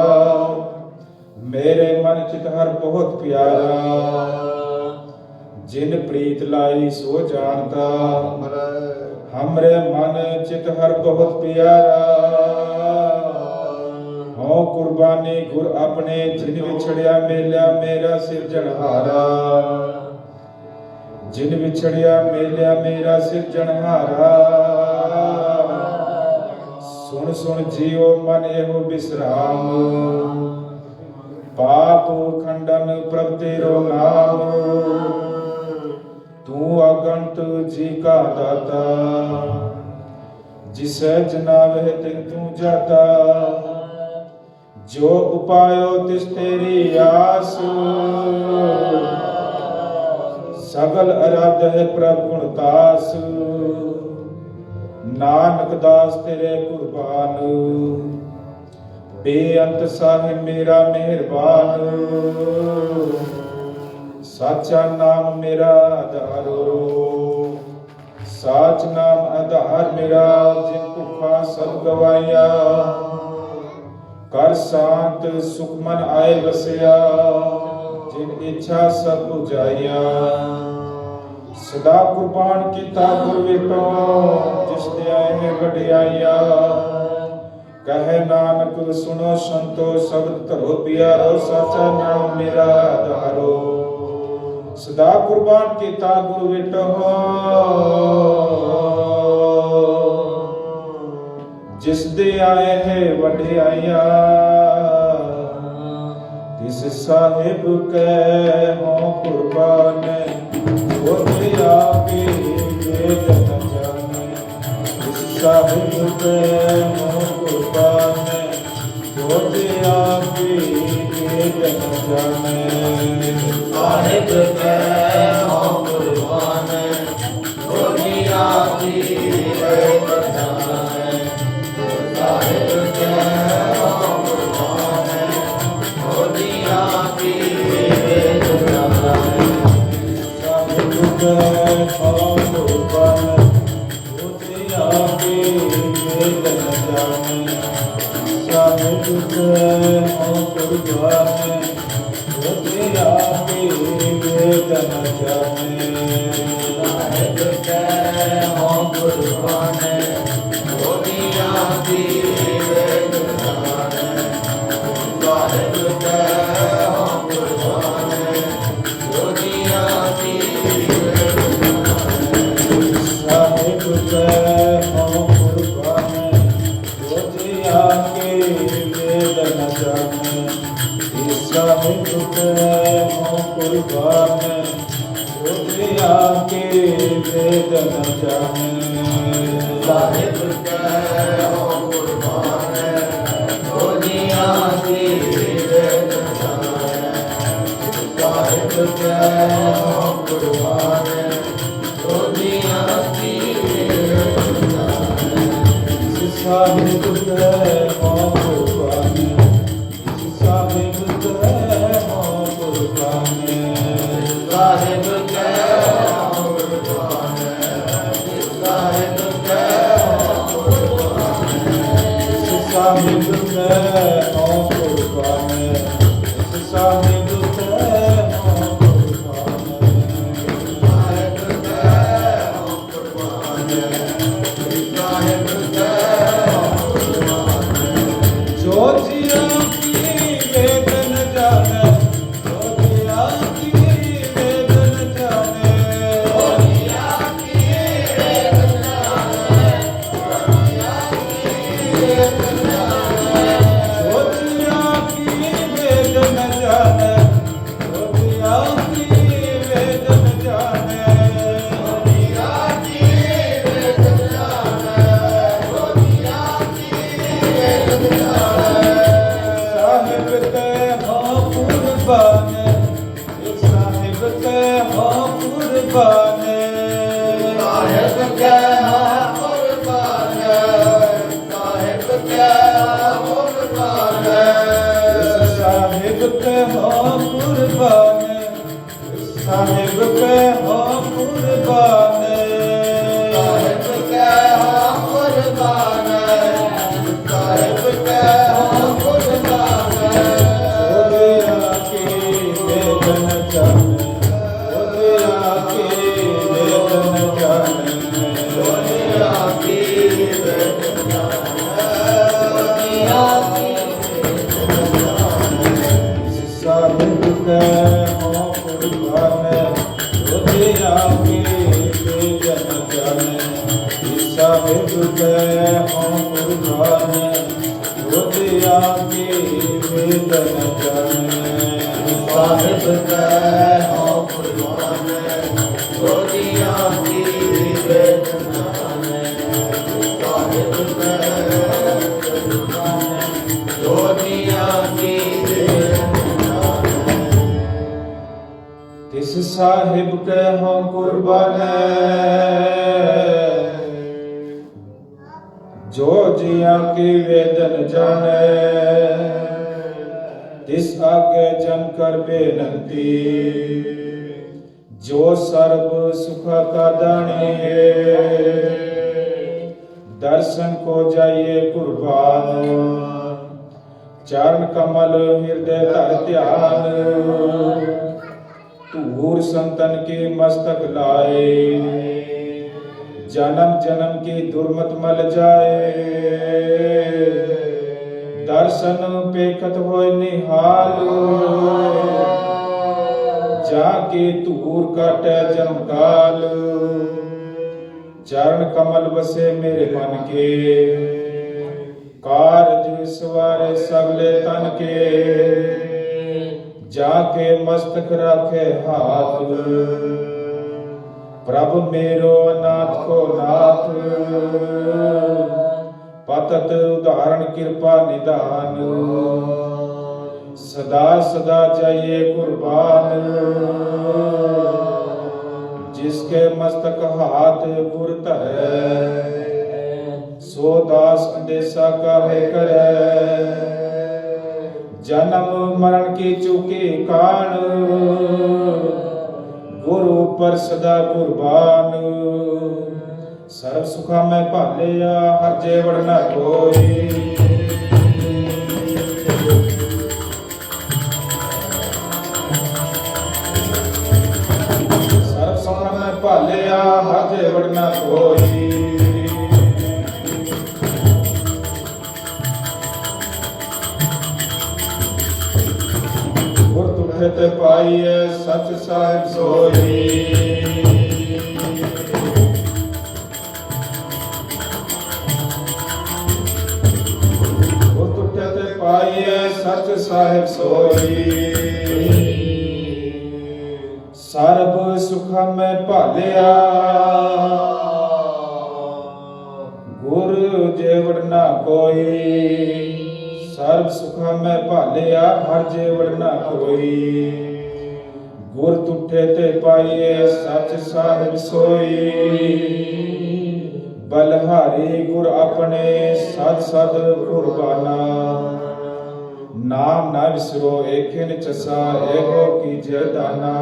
Speaker 1: मेरे मन चित हर बहुत प्यारा। जिन प्रीत लाई सो जानदा, हमरे मन चित हर बहुत प्यारा। हो कुर्बानी गुर अपने, जिन विछड़िया मेलिया मेरा सिरजनहारा। जिन विछड़िया मेलिया मेरा सिरजनहारा। सुन सुन जियो मन एहो विश्राम, पाप खंडन प्रभ तेरो नाम। तू अगंत जी का दाता, जिसे जनावे तिन तू जाता। जो उपायो तिस तेरी आस, सगल आराध्य है प्रभ गुणतास। नानक दास तेरे कुर्बान, बेअंत साहिब मेरा मेहरबान। साचा नाम मेरा आधारो, साच नाम आधार मेरा। जिन भुखा सब गवाया, कर शांत सुख मन आए बसिया। जिन इच्छा सब बुझाइया, सदा कुर्बान किता गुर विटो। जिस दया में वडियाइया, कहे नानक सुनो संतो शब्द धरो प्यारो। साचा नाम मेरा आधारो, सदा कुर्बान किता गुर विटो। जिस दे आए है वडियाइया, तिस साहिब के हो कुर्बान। वो दया के वेद न जाने, तिस साहिब के हो कुर्बान। वो दया के वेद न जाने,
Speaker 2: साहिब के हो कुर्बान। वो दया के वेद न जाने, साहिब के हो कुर्बान। वो दया के वेद न जाने,
Speaker 1: साहिब के हो कुर्बान। वो दया के वेद न जाने, साहिब के हो कुर्बान। वो दया के वेद न जाने,
Speaker 2: साहिब के हो कुर्बान। वो दया के वेद न जाने, साहिब के हो कुर्बान। वो दया के वेद न जाने,
Speaker 1: साहिब के हो कुर्बान। वो दया के वेद न जाने, साहिब के हो कुर्बान। वो दया के वेद न जाने,
Speaker 2: साहिब के हो कुर्बान। वो दया के वेद न जाने, साहिब के हो कुर्बान। वो दया के वेद न जाने,
Speaker 1: साहिब के हो कुर्बान। साहिब के हो कुर्बान।
Speaker 2: साहिब के हो कुर्बान। साहिब के हो कुर्बान।
Speaker 1: साहिब के हो कुर्बान। साहिब के हो कुर्बान।
Speaker 2: साहिब के हो कुर्बान। साहिब के हो कुर्बान।
Speaker 1: जो जिया की वेद न जाने, जो जिया की वेद न जाने।
Speaker 2: वो दया के वेद न जाने, वो दया के वेद न जाने,
Speaker 1: जो जिया की वेद न जाने, जो जिया की वेद न जाने।
Speaker 2: वो दया के वेद न जाने, वो दया के वेद न जाने।
Speaker 1: साहिब के हो कुर्बान। साहिब के हो कुर्बान।
Speaker 2: साहिब के हो कुर्बान। साहिब के हो कुर्बान।
Speaker 1: साहिब के हो कुर्बान। साहिब के हो कुर्बान,
Speaker 2: साहिब के हो कुर्बान, साहिब के हो कुर्बान।
Speaker 1: ओदिया की वेदन जाने, ओदिया की वेदन जाने,
Speaker 2: दुनिया की वेदना, दुनिया की
Speaker 1: साहिब के हो कुर्बान, ओदिया की वेदन जाने, साहिब के हो कुर्बान, ओदिया की वेदन जाने।
Speaker 2: साहिब के हो कुर्बान, दुनिया की वेदना, साहिब के दुनिया की वेदना।
Speaker 1: तिस साहिब के हो कुर्बान, जो जिया की वेदन जाने, तिस आगे जन कर बेनती, जो सर्व सुख का दानी है। दर्शन को जाइए कुर्बान, चरण कमल हृदय धर ध्यान, धूर संतन के मस्तक लाए, जन्म जन्म की दुर्मत मल जाए। दर्शन पेखत होय निहाल, जाके धूर काटे जन्म काल। चरण कमल बसे मेरे मन के, कारज सवारे सबले तन के। जाके मस्तक राखे हाथ, प्रभु मेरो अनाथ को नाथ। पतत उदाहरण कृपा निदान, सदा सदा जाइए कुर्बान। जिसके मस्तक हाथ गुर धरे, सो दास अंदेशा काहे करे। जन्म मरण की चुकी कान, गुरु पर सदा कुर्बान। सर्व सुखा में भालिया, हर जेवड़ न कोई। सर्व सुखा में भालिया, हर जेवड़ न कोई। गुर तुठे ते पाइए सच साहिब सोई। गुर तुठे ते पाइए सच साहिब सोई। सर्ब सुख में भालिया, गुर जेवड़ ना कोई। सर्व सुख में भालिया, हर जेवड़ ना कोई। गुर तुठे ते पाइए सच साहिब सोई। बलहारी गुर अपने सद सद कुर्बाना। नाम ना विसरो एकिन चसा, एगो कीजिए दाना।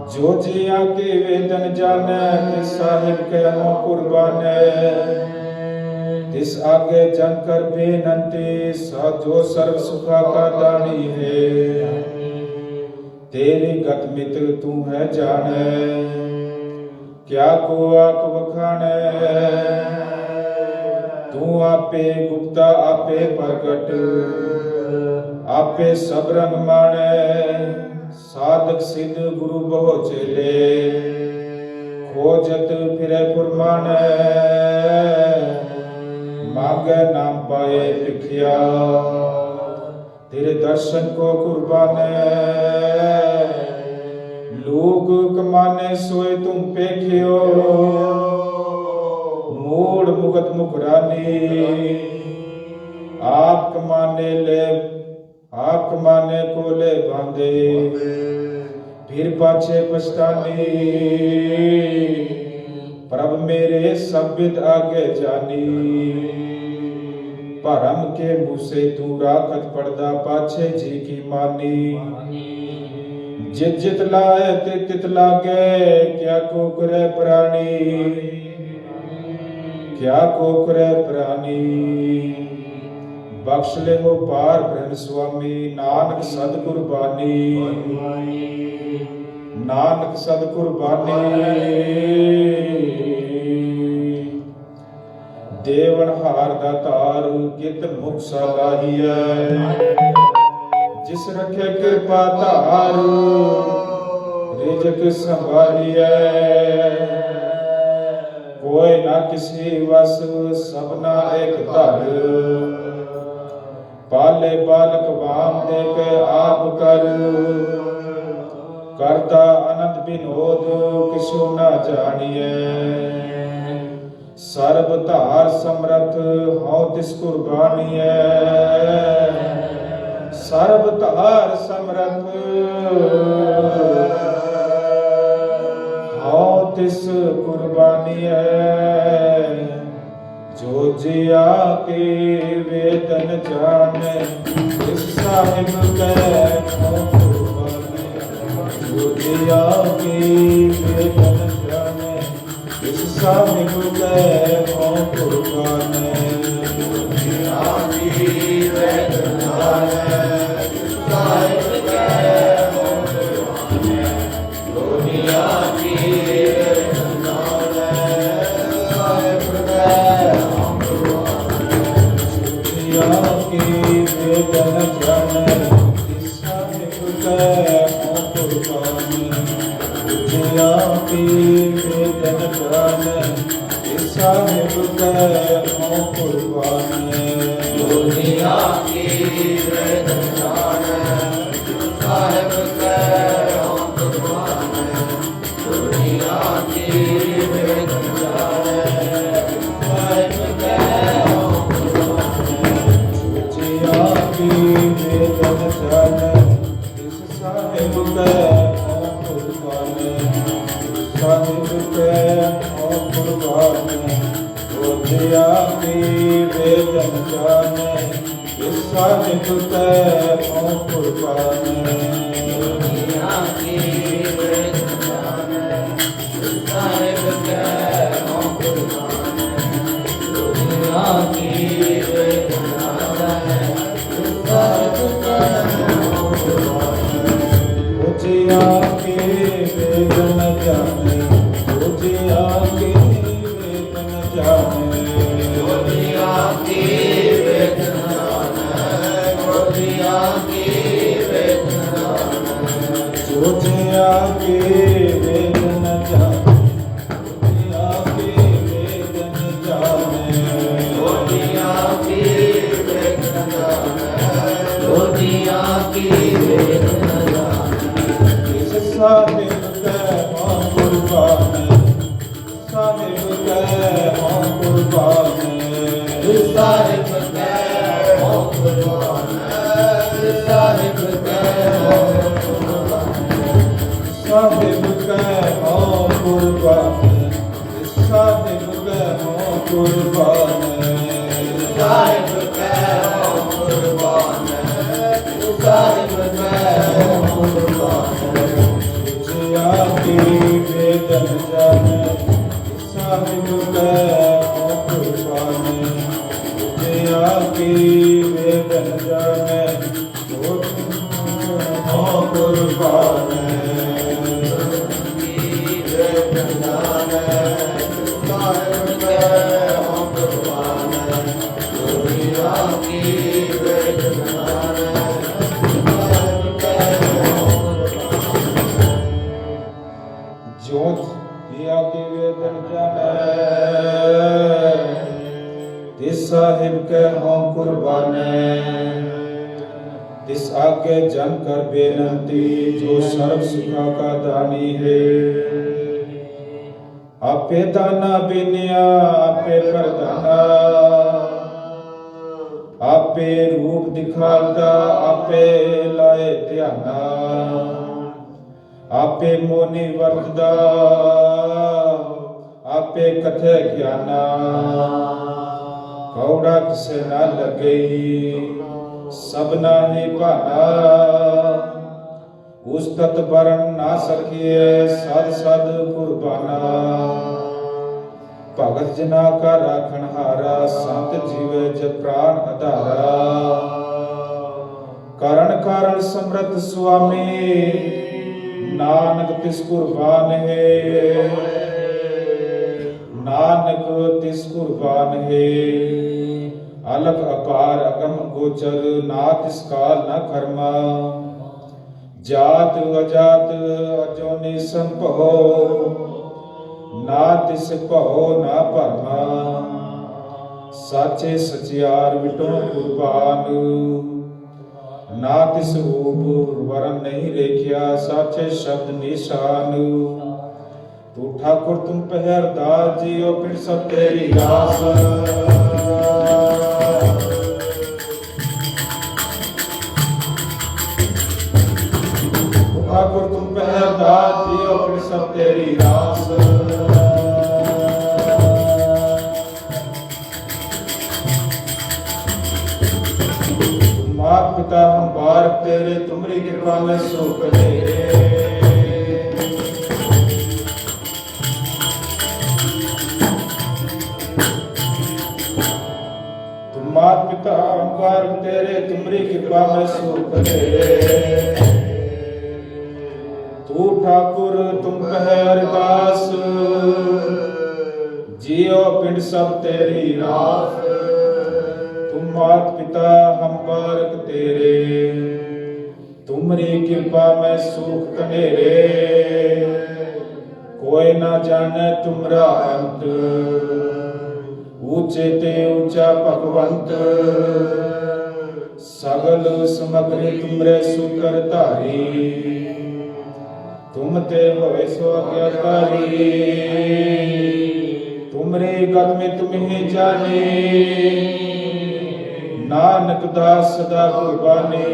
Speaker 1: जो जिया के वेदन जाने, तिस साहिब के हो कुर्बाने। तिस आगे जन कर बेनती, सा जो सर्व सुखा का दानी है। तेरी गत मित्र तू है जाने, क्या को आक वखाने। तू आपे गुप्ता आपे प्रगट, आपे सब रंग माने। साधक सिद्ध गुरु बहु चेले, खोजत फिरे पुरमाने। मांगे नाम पाए भिखिया, तेरे दर्शन को कुर्बाने। लोग कमाने सोए तुम पेखियो, मूड मुगत मुकरानी। आप कमाने ले, आप कमाने को ले बांधे, फिर पाछे पछतानी। प्रभ मेरे सब विद आगे जानी। परम के मुँह से तू राखत पर्दा, पाछे जी की मानी। जित जित लाए तित तित लागे, क्या को करे प्राणी, क्या को करे प्राणी। बख्श ले हो पार ब्रह्म स्वामी, नानक सद कुर्बानी, नानक सद कुर्बानी। देवन हार दातार कित मुख सलाहिया, जिस रखे कृपा धार रिजक संभालिया। कोई ना किसी वस सबना एक धर, पाले बालक वाम देख आप कर। करता अनंत विनोद किसु न जानिए, सर्ब धार समरथ हौ तिस कुर्बानिए। सर्ब धार समरथ हौ तिस कुर्बानिए। जो जिया के वेदन जाने, इस साहिब के हौ कुर्बानी। जो जिया के वेदन जाने, इस साहिब के हौ कुर्बानी।
Speaker 2: जिया की वेदन जाने, इस साहिब के हौ कुर्बानी। जो जिया की वेदन जाने, साहिब के हौ कुर्बानी।
Speaker 1: जिया की वेदन जाने, इस साहिब के हौ कुर्बानी। जिया की वेदन जाने, इस साहिब के हौ कुर्बानी।
Speaker 2: जो जिया की वेदन जाने, साहिब के हौ कुर्बानी। जो जिया की वेदन जाने, साहिब के हौ कुर्बानी।
Speaker 1: जिया की वेदन जाने, इस साहिब के हौ कुर्बानी। साहिब के हौ कुर्बानी। वो जिया की वेदन जाने, इस साहिब के हौ कुर्बानी।
Speaker 2: जिया की वेदन जाने, साहिब के हौ कुर्बानी। जो जिया की वेदन जाने, साहिब के हौ कुर्बानी।
Speaker 1: वो जिया की वेदन जाने, वो जिया की वेदन जाने।
Speaker 2: जो जिया की वेदन जाने, जो जिया की वेदन जाने।
Speaker 1: जो जिया की वेदन जाने, वो जिया की वेदन जाने।
Speaker 2: जो जिया की वेदन जाने, जो जिया की वेदन जाने।
Speaker 1: इस साहिब के हौ कुर्बानी, साहिब के हौ कुर्बानी।
Speaker 2: इस साहिब के हौ कुर्बानी। इस साहिब के हौ कुर्बानी।
Speaker 1: साहिब के हौ कुर्बानी। इस साहिब के हौ कुर्बानी।
Speaker 2: साहिब के हौ कुर्बानी। इस साहिब के हौ कुर्बानी।
Speaker 1: जिया की वेदन जाने, इस साहिब के हौ कुर्बानी। जिया की वेदन जाने, वो हौ कुर्बानी।
Speaker 2: वेदन जाने, साहिब के हौ कुर्बानी। जो जिया की वेदन जाने, साहिब के हौ कुर्बानी।
Speaker 1: जो जिया की वेदन जाने, तिस साहिब के हौ कुर्बानी। तिस आगे जन कर बेनती, जो सर्व सुखा का दानी है। आपे दाना बिनिया आपे प्रदाना, आपे रूप दिखाता आपे लाए ध्याना। आपे मोनी वर्तदा आपे कथे ज्ञाना। कौड़ा किसे ना लगे सबना ही भाना। ਉਸਤਤ ਬਰਨ ਨਾ ਸਕਿਏ ਸਦ ਸਦ ਕੁਰਬਾਨਾ। ਭਗਤ ਜਨਾ ਕਾ ਰਾਖਣ ਹਾਰਾ ਸੰਤ ਜੀਵੇ ਜਪ ਪ੍ਰਾਨ ਆਧਾਰਾ। ਕਰਨ ਕਾਰਨ ਸਮਰਥ ਸੁਆਮੀ ਨਾਨਕ ਤਿਸ ਕੁਰਬਾਨ ਹੈ। ਨਾਨਕ ਤਿਸ ਕੁਰਬਾਨ ਹੈ। ਅਲਖ ਅਪਾਰ ਅਗਮ ਗੋਚਰ ਨਾ ਤਿਸ ਕਾਲ ਨਾ ਕਰਮਾ। ਜਾਤ ਅਜਾਤ ਅਜੋਨੀ ਸੰਭੋ ਨਾ ਤਿਸ ਭਉ ਨਾ ਭਰਮਾ। ਸਾਚੇ ਸਚਿਆਰ ਵਿਟੋ ਕੁਰਬਾਨ ਨਾ ਤਿਸ ਰੂਪ ਵਰਨ ਨਹੀਂ ਰੇਖਿਆ। ਸਾਚੇ ਸ਼ਬਦ ਨਿਸ਼ਾਨ ਤੂੰ ਠਾਕੁਰ ਤੁਮ ਪਹਿਰਦਾਰ ਜੀਓ ਪਿੰਡ ਸਭ ਤੇਰੀ ਰਾਸ। ठाकुर तुम पहरेदार जियो फिर सब तेरी रास। मात पिता हम बारक तेरे तुमरी कृपा में सुख तेरे। तुम मात पिता हम बारक तेरे तुमरी कृपा में सुख तेरे। तू ठाकुर तुम पहरदास जियो पिंड सब तेरी रास। तुम मात पिता हम बारक तेरे तुमरी कृपा में सुख कनेरे। कोई ना जाने तुमरा अंत ऊंचे ते ऊंचा भगवंत। सगल समग्री तुमरे सुकर धारी तुम ते होए सो आज्ञाकारी। तुमरे गत में तुम्हें जाने नानक दास सदा कुर्बानी।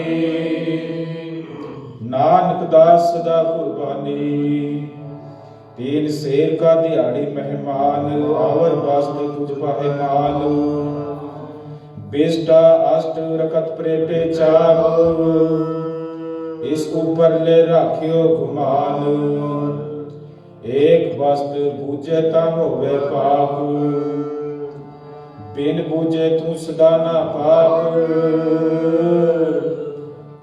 Speaker 1: नानक दास सदा कुर्बानी। तीन शेर का दिहाड़ी मेहमान और वास्ते तुझ पाहे मान। बेष्टा अष्ट रखत प्रेटे चार इस ऊपर ले राखियो गुमान। एक वस्त बूझे ता होवे पाप बिन बूझे तू सदा ना पाप।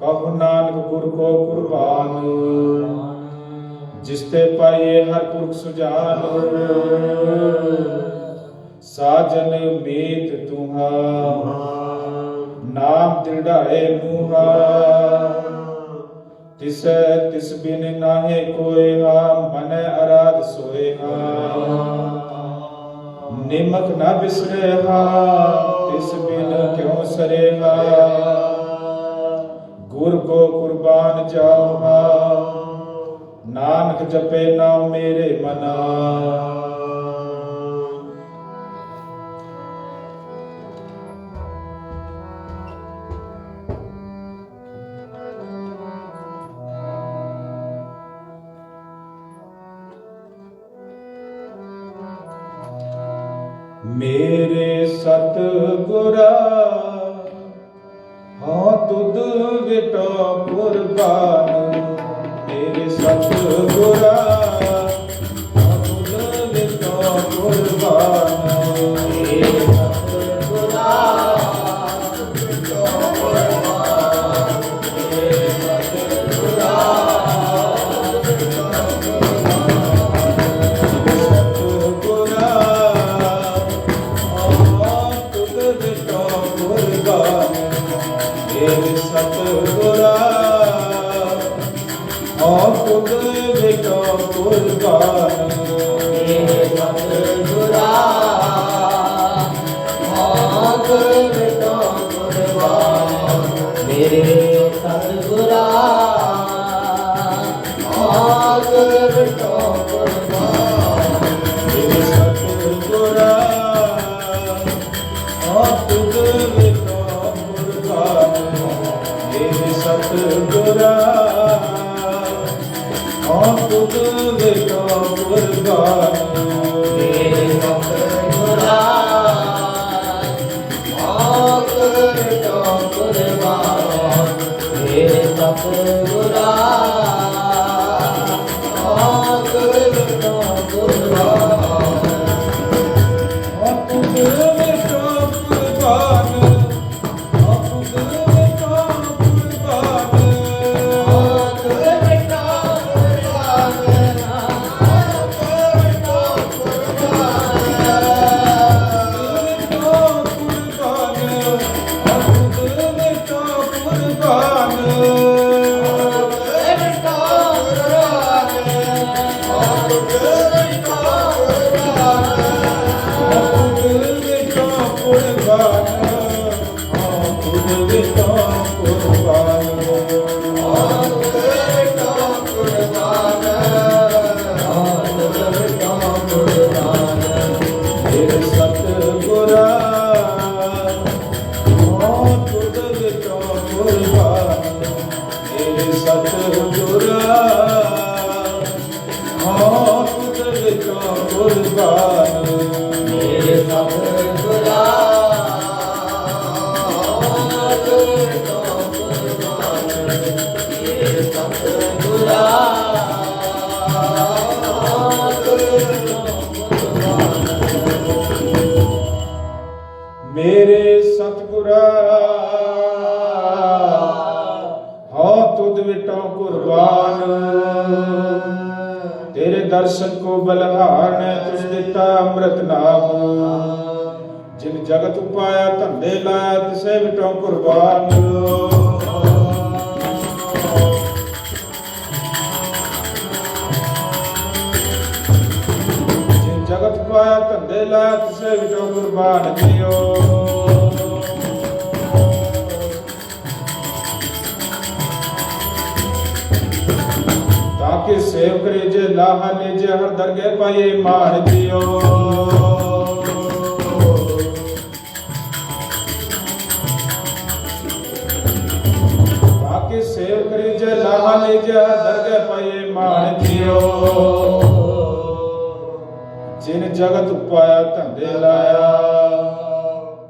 Speaker 1: कहो नानक गुर को कुर्बान जिसते पाइए हर पुरख सुजान। साजन मीत तुहा नाम दृढ़ाए मुहा। तिस तिस बिन नाहे कोई हा मन आराध सोए हा। निमक न बिसरे हा तिस बिन क्यों सरे हा। गुर को कुर्बान जाओ हा नानक जपे नाम मेरे मना। मेरे सतगुरा हाँ तुद विटो कुर्बान। मेरे सतगुरा हाँ तुद विटो कुर्बान। मेरे सतगुरा विटो कुर्बान। मेरे सतगुरा सतगुरा और खुद विटो कुर्बान। मेरे सतगुरा और खुद विटो कुर्बान। मेरे सतगुरा और खुद विटो कुर्बान। मेरे सतगुरा और खुद विटो कुर्बान। मेरे सतगुरा और खुद विटो कुर्बान। मेरे सतगुरा और खुद विटो कुर्बान। मेरे
Speaker 2: ਸਤਿਗੁਰਾ ਆਪ ਵਿਟੋ ਕੁਰਬਾਨ
Speaker 1: ਤੁਧ ਵਿਟੋ ਕੁਰਬਾਨ ਤੁਧ ਵਿਟੋ ਕੁਰਬਾਨ
Speaker 2: ਆਪ ਵਿਟੋ ਕੁਰਬਾਨ ਆਪ ਵਿਟੋ ਮੇਰੇ ਸਤਿਗੁਰਾ ਆਪ ਵਿਟੋ ਕੁਰਬਾਨ ਮੇਰੇ ਸਤਿਗੁਰਾ ਆਪ ਵਿਟੋ ਕੁਰਬਾਨ
Speaker 1: ਮੇਰੇ ਸਤਿਗੁਰਾ ਹੋ ਤੁਧ ਵਿਟੋ ਕੁਰਬਾਨ तेरे दर्शन को बलहार ने तुझ दिता अमृत नाम जिन जगत उपाया धंधे लाया तिसे विटो कुर्बान जिन जगत उपाया धंधे लाया तिसे विटो कुर्बान जियो ताकि सेव करे जे लाहा लीजे हर दरगे पाए मान जियो ताकि सेव करे जे लाहा लीजे हर दरगे पाए मान जियो जिन जगत उपाया धंधे लाया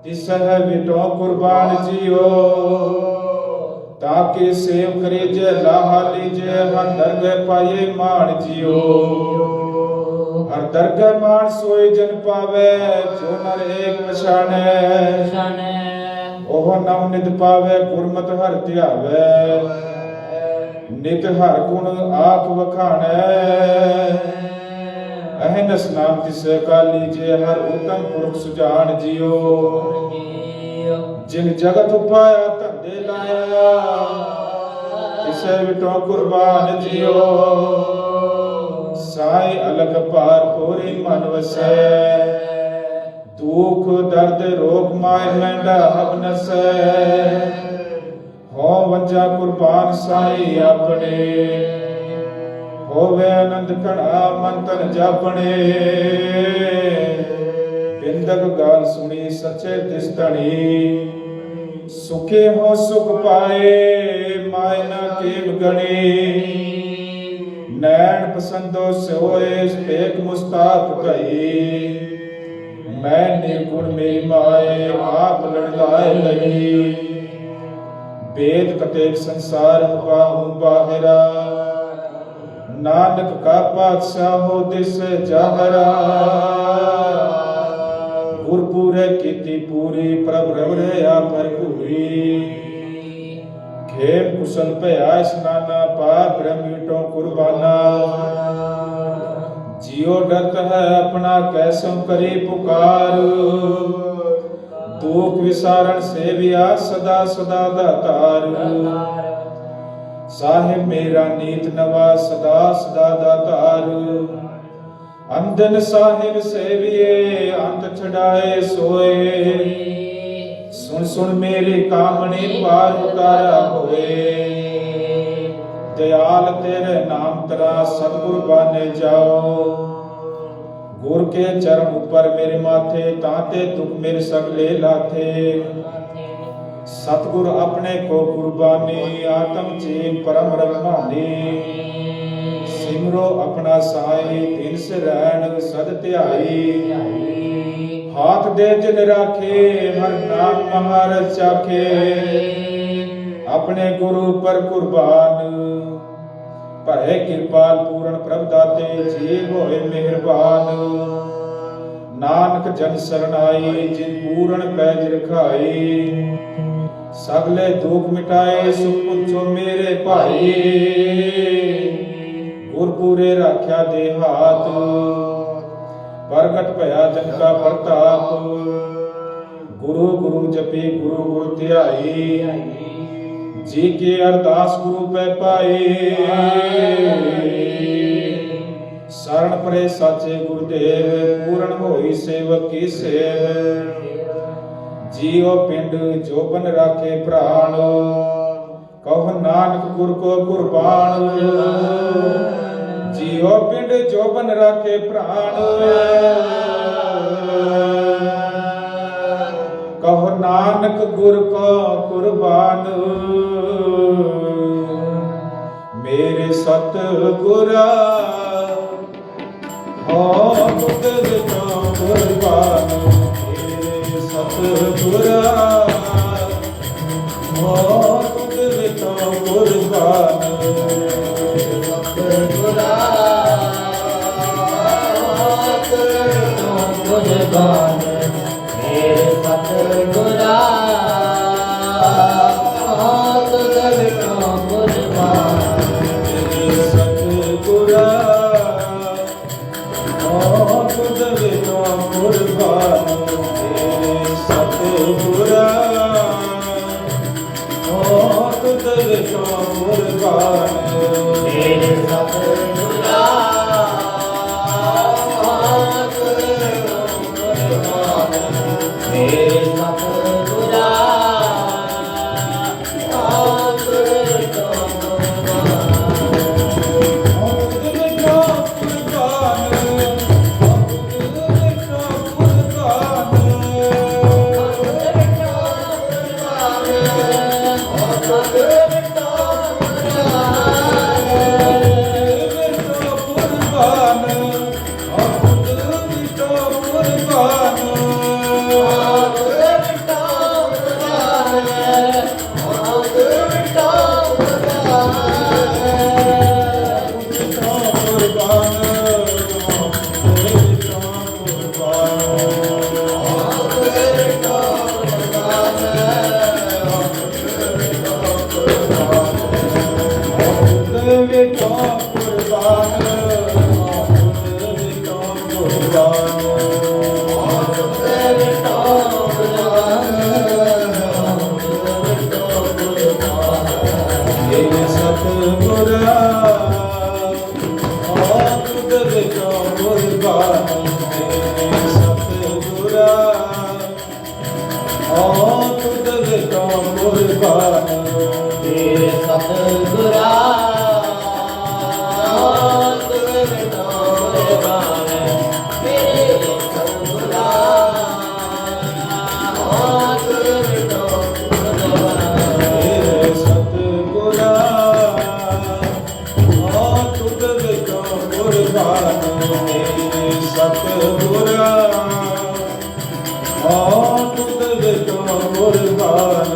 Speaker 1: तिस है विटो कुर्बान जियो ताकि सेव करे जे लाहा लीजे हर दरगे पाए मान जियो हर दरगे मान सोई जन पावे जो नर एक पछाणे ओह नव नित पावे गुरमत हर ध्यावे नित हर गुण आख वखाणे अहनस नाम तिसे का लीजे हर उत्तम पुरख सुजान जियो जिन जगत उपाया धंधे लाया तिसे विटो कुर्बान जियो साई अलग पार पूरी मन वसै दुख दर्द रोग माय मैंडा हब नसै हो वंजा कुर्बान साई अपने होवे आनंद कणा मन तन जापने बिंदक गाल सुनी सच्चे दिसतनी सुखे हो सुख पाए माय ना केव गणी नैन पसंदो सोए एक मुस्ताक भई मैं निर्गुण मेरी माए आप लड़ाए लगी वेद कतेक संसार पाहूं बाहरा नानक का पातशाह हो दिस जाहरा गुरपुरे कीती पूरी प्रभ रवरे आ भरपूरी खेम कुशल भया स्नाना पार ब्रह्म विटो कुर्बाना जियो डरत है अपना कैसों करी पुकार दुख विसारण सेविया सदा सदा दातार साहिब मेरा नीत नवा सदा सदा दातार अंधन साहिब सेविए अंत छड़ाए सोए सुन सुन मेरी कामनी पार उतारा होए दयाल तेरे नाम तरा सतगुर बाने जाओ गुर के चरण ऊपर मेरे माथे ताते दुख मेरे सगले लाथे सतगुर अपने को कुर्बानी आत्म जीव परम रखमानी सिमरो अपना साई तिन से रहन सद ध्याई हाथ दे जिन राखे हर नाम महार चाखे ਆਪਣੇ ਗੁਰੂ ਪਰ ਕੁਰਬਾਨ। ਭਏ ਕਿਰਪਾਲ ਪੂਰਨ ਪ੍ਰਭ ਦਾਤੇ, ਜੀਵ ਹੋਏ ਮਿਹਰਬਾਨ। ਨਾਨਕ ਜਨ ਸਰਣਾਈ, ਜਿਨ ਪੂਰਨ ਪੈਜ ਰਖਾਈ। ਸਗਲੇ ਦੁਖ ਮਿਟਾਏ, ਸੁਖ ਪੁੱਛੋ ਮੇਰੇ ਭਾਈ। ਗੁਰਪੂਰੇ ਰਾਖਿਆ ਦੇ ਹਾਥ, ਪ੍ਰਗਟ ਭਇਆ ਜਨ ਕਾ ਪ੍ਰਤਾਪ। ਗੁਰੂ ਗੁਰੂ ਜਪੀ ਗੁਰੂ ਗੁਰ ਧਿਆਈ, ਜੀ ਕੇ ਅਰਦਾਸ ਗੁਰੂ ਪੈ ਪਾਈ। ਸਰਣ ਪਰੇ ਸਾਚੇ ਗੁਰਦੇਵ, ਪੂਰਨ ਹੋਈ ਸੇਵਕ ਕੀ ਸੇਵ। ਜੀਉ ਪਿੰਡ ਜੋਬਨ ਰਾਖੇ ਪ੍ਰਾਣ, ਕਹੋ ਨਾਨਕ ਗੁਰ ਕੋ ਕੁਰਬਾਨ। ਜੀਉ ਪਿੰਡ ਜੋਬਨ ਰਾਖੇ ਪ੍ਰਾਣ, ਕਹੋ ਨਾਨਕ ਗੁਰ ਕੋ ਕੁਰਬਾਨ। ਮੇਰੇ ਸਤ ਗੁਰਾ ਹੋ ਤੁਧ ਵਿਚੋਂ ਕੁਰਬਾਨ। ਮੇਰੇ ਸਤ ਗੁਰਾ ਹੋ ਤੁਧ ਵਿਚੋਂ ਕੁਰਬਾਨ।
Speaker 2: ਸਤਿਗੁਰਾਂ ਕੁਰਬਾਨ, ਮੇਰੇ ਸਤਿਗੁਰਾਂ ਤੁਧ ਵਿਚੋਂ ਕੁਰਬਾਨ।
Speaker 1: ਮੇਰੇ ਸਤਿਗੁਰਾ ਹੋ ਤੁਧ ਵਿਚੋਂ ਕੁਰਬਾਨ। ਮੇਰੇ ਸਤਿਗੁਰਾ ਹੋ ਤੁਧ ਵਿਚੋਂ ਕੁਰਬਾਨ।
Speaker 2: ਮੇਰੇ ਸਤਿਗੁਰਾਂ ਕੁਰਬਾਨ, ਮੇਰੇ ਸਤਿਗੁਰਾਂ
Speaker 1: ਕੁਰਬਾਨ।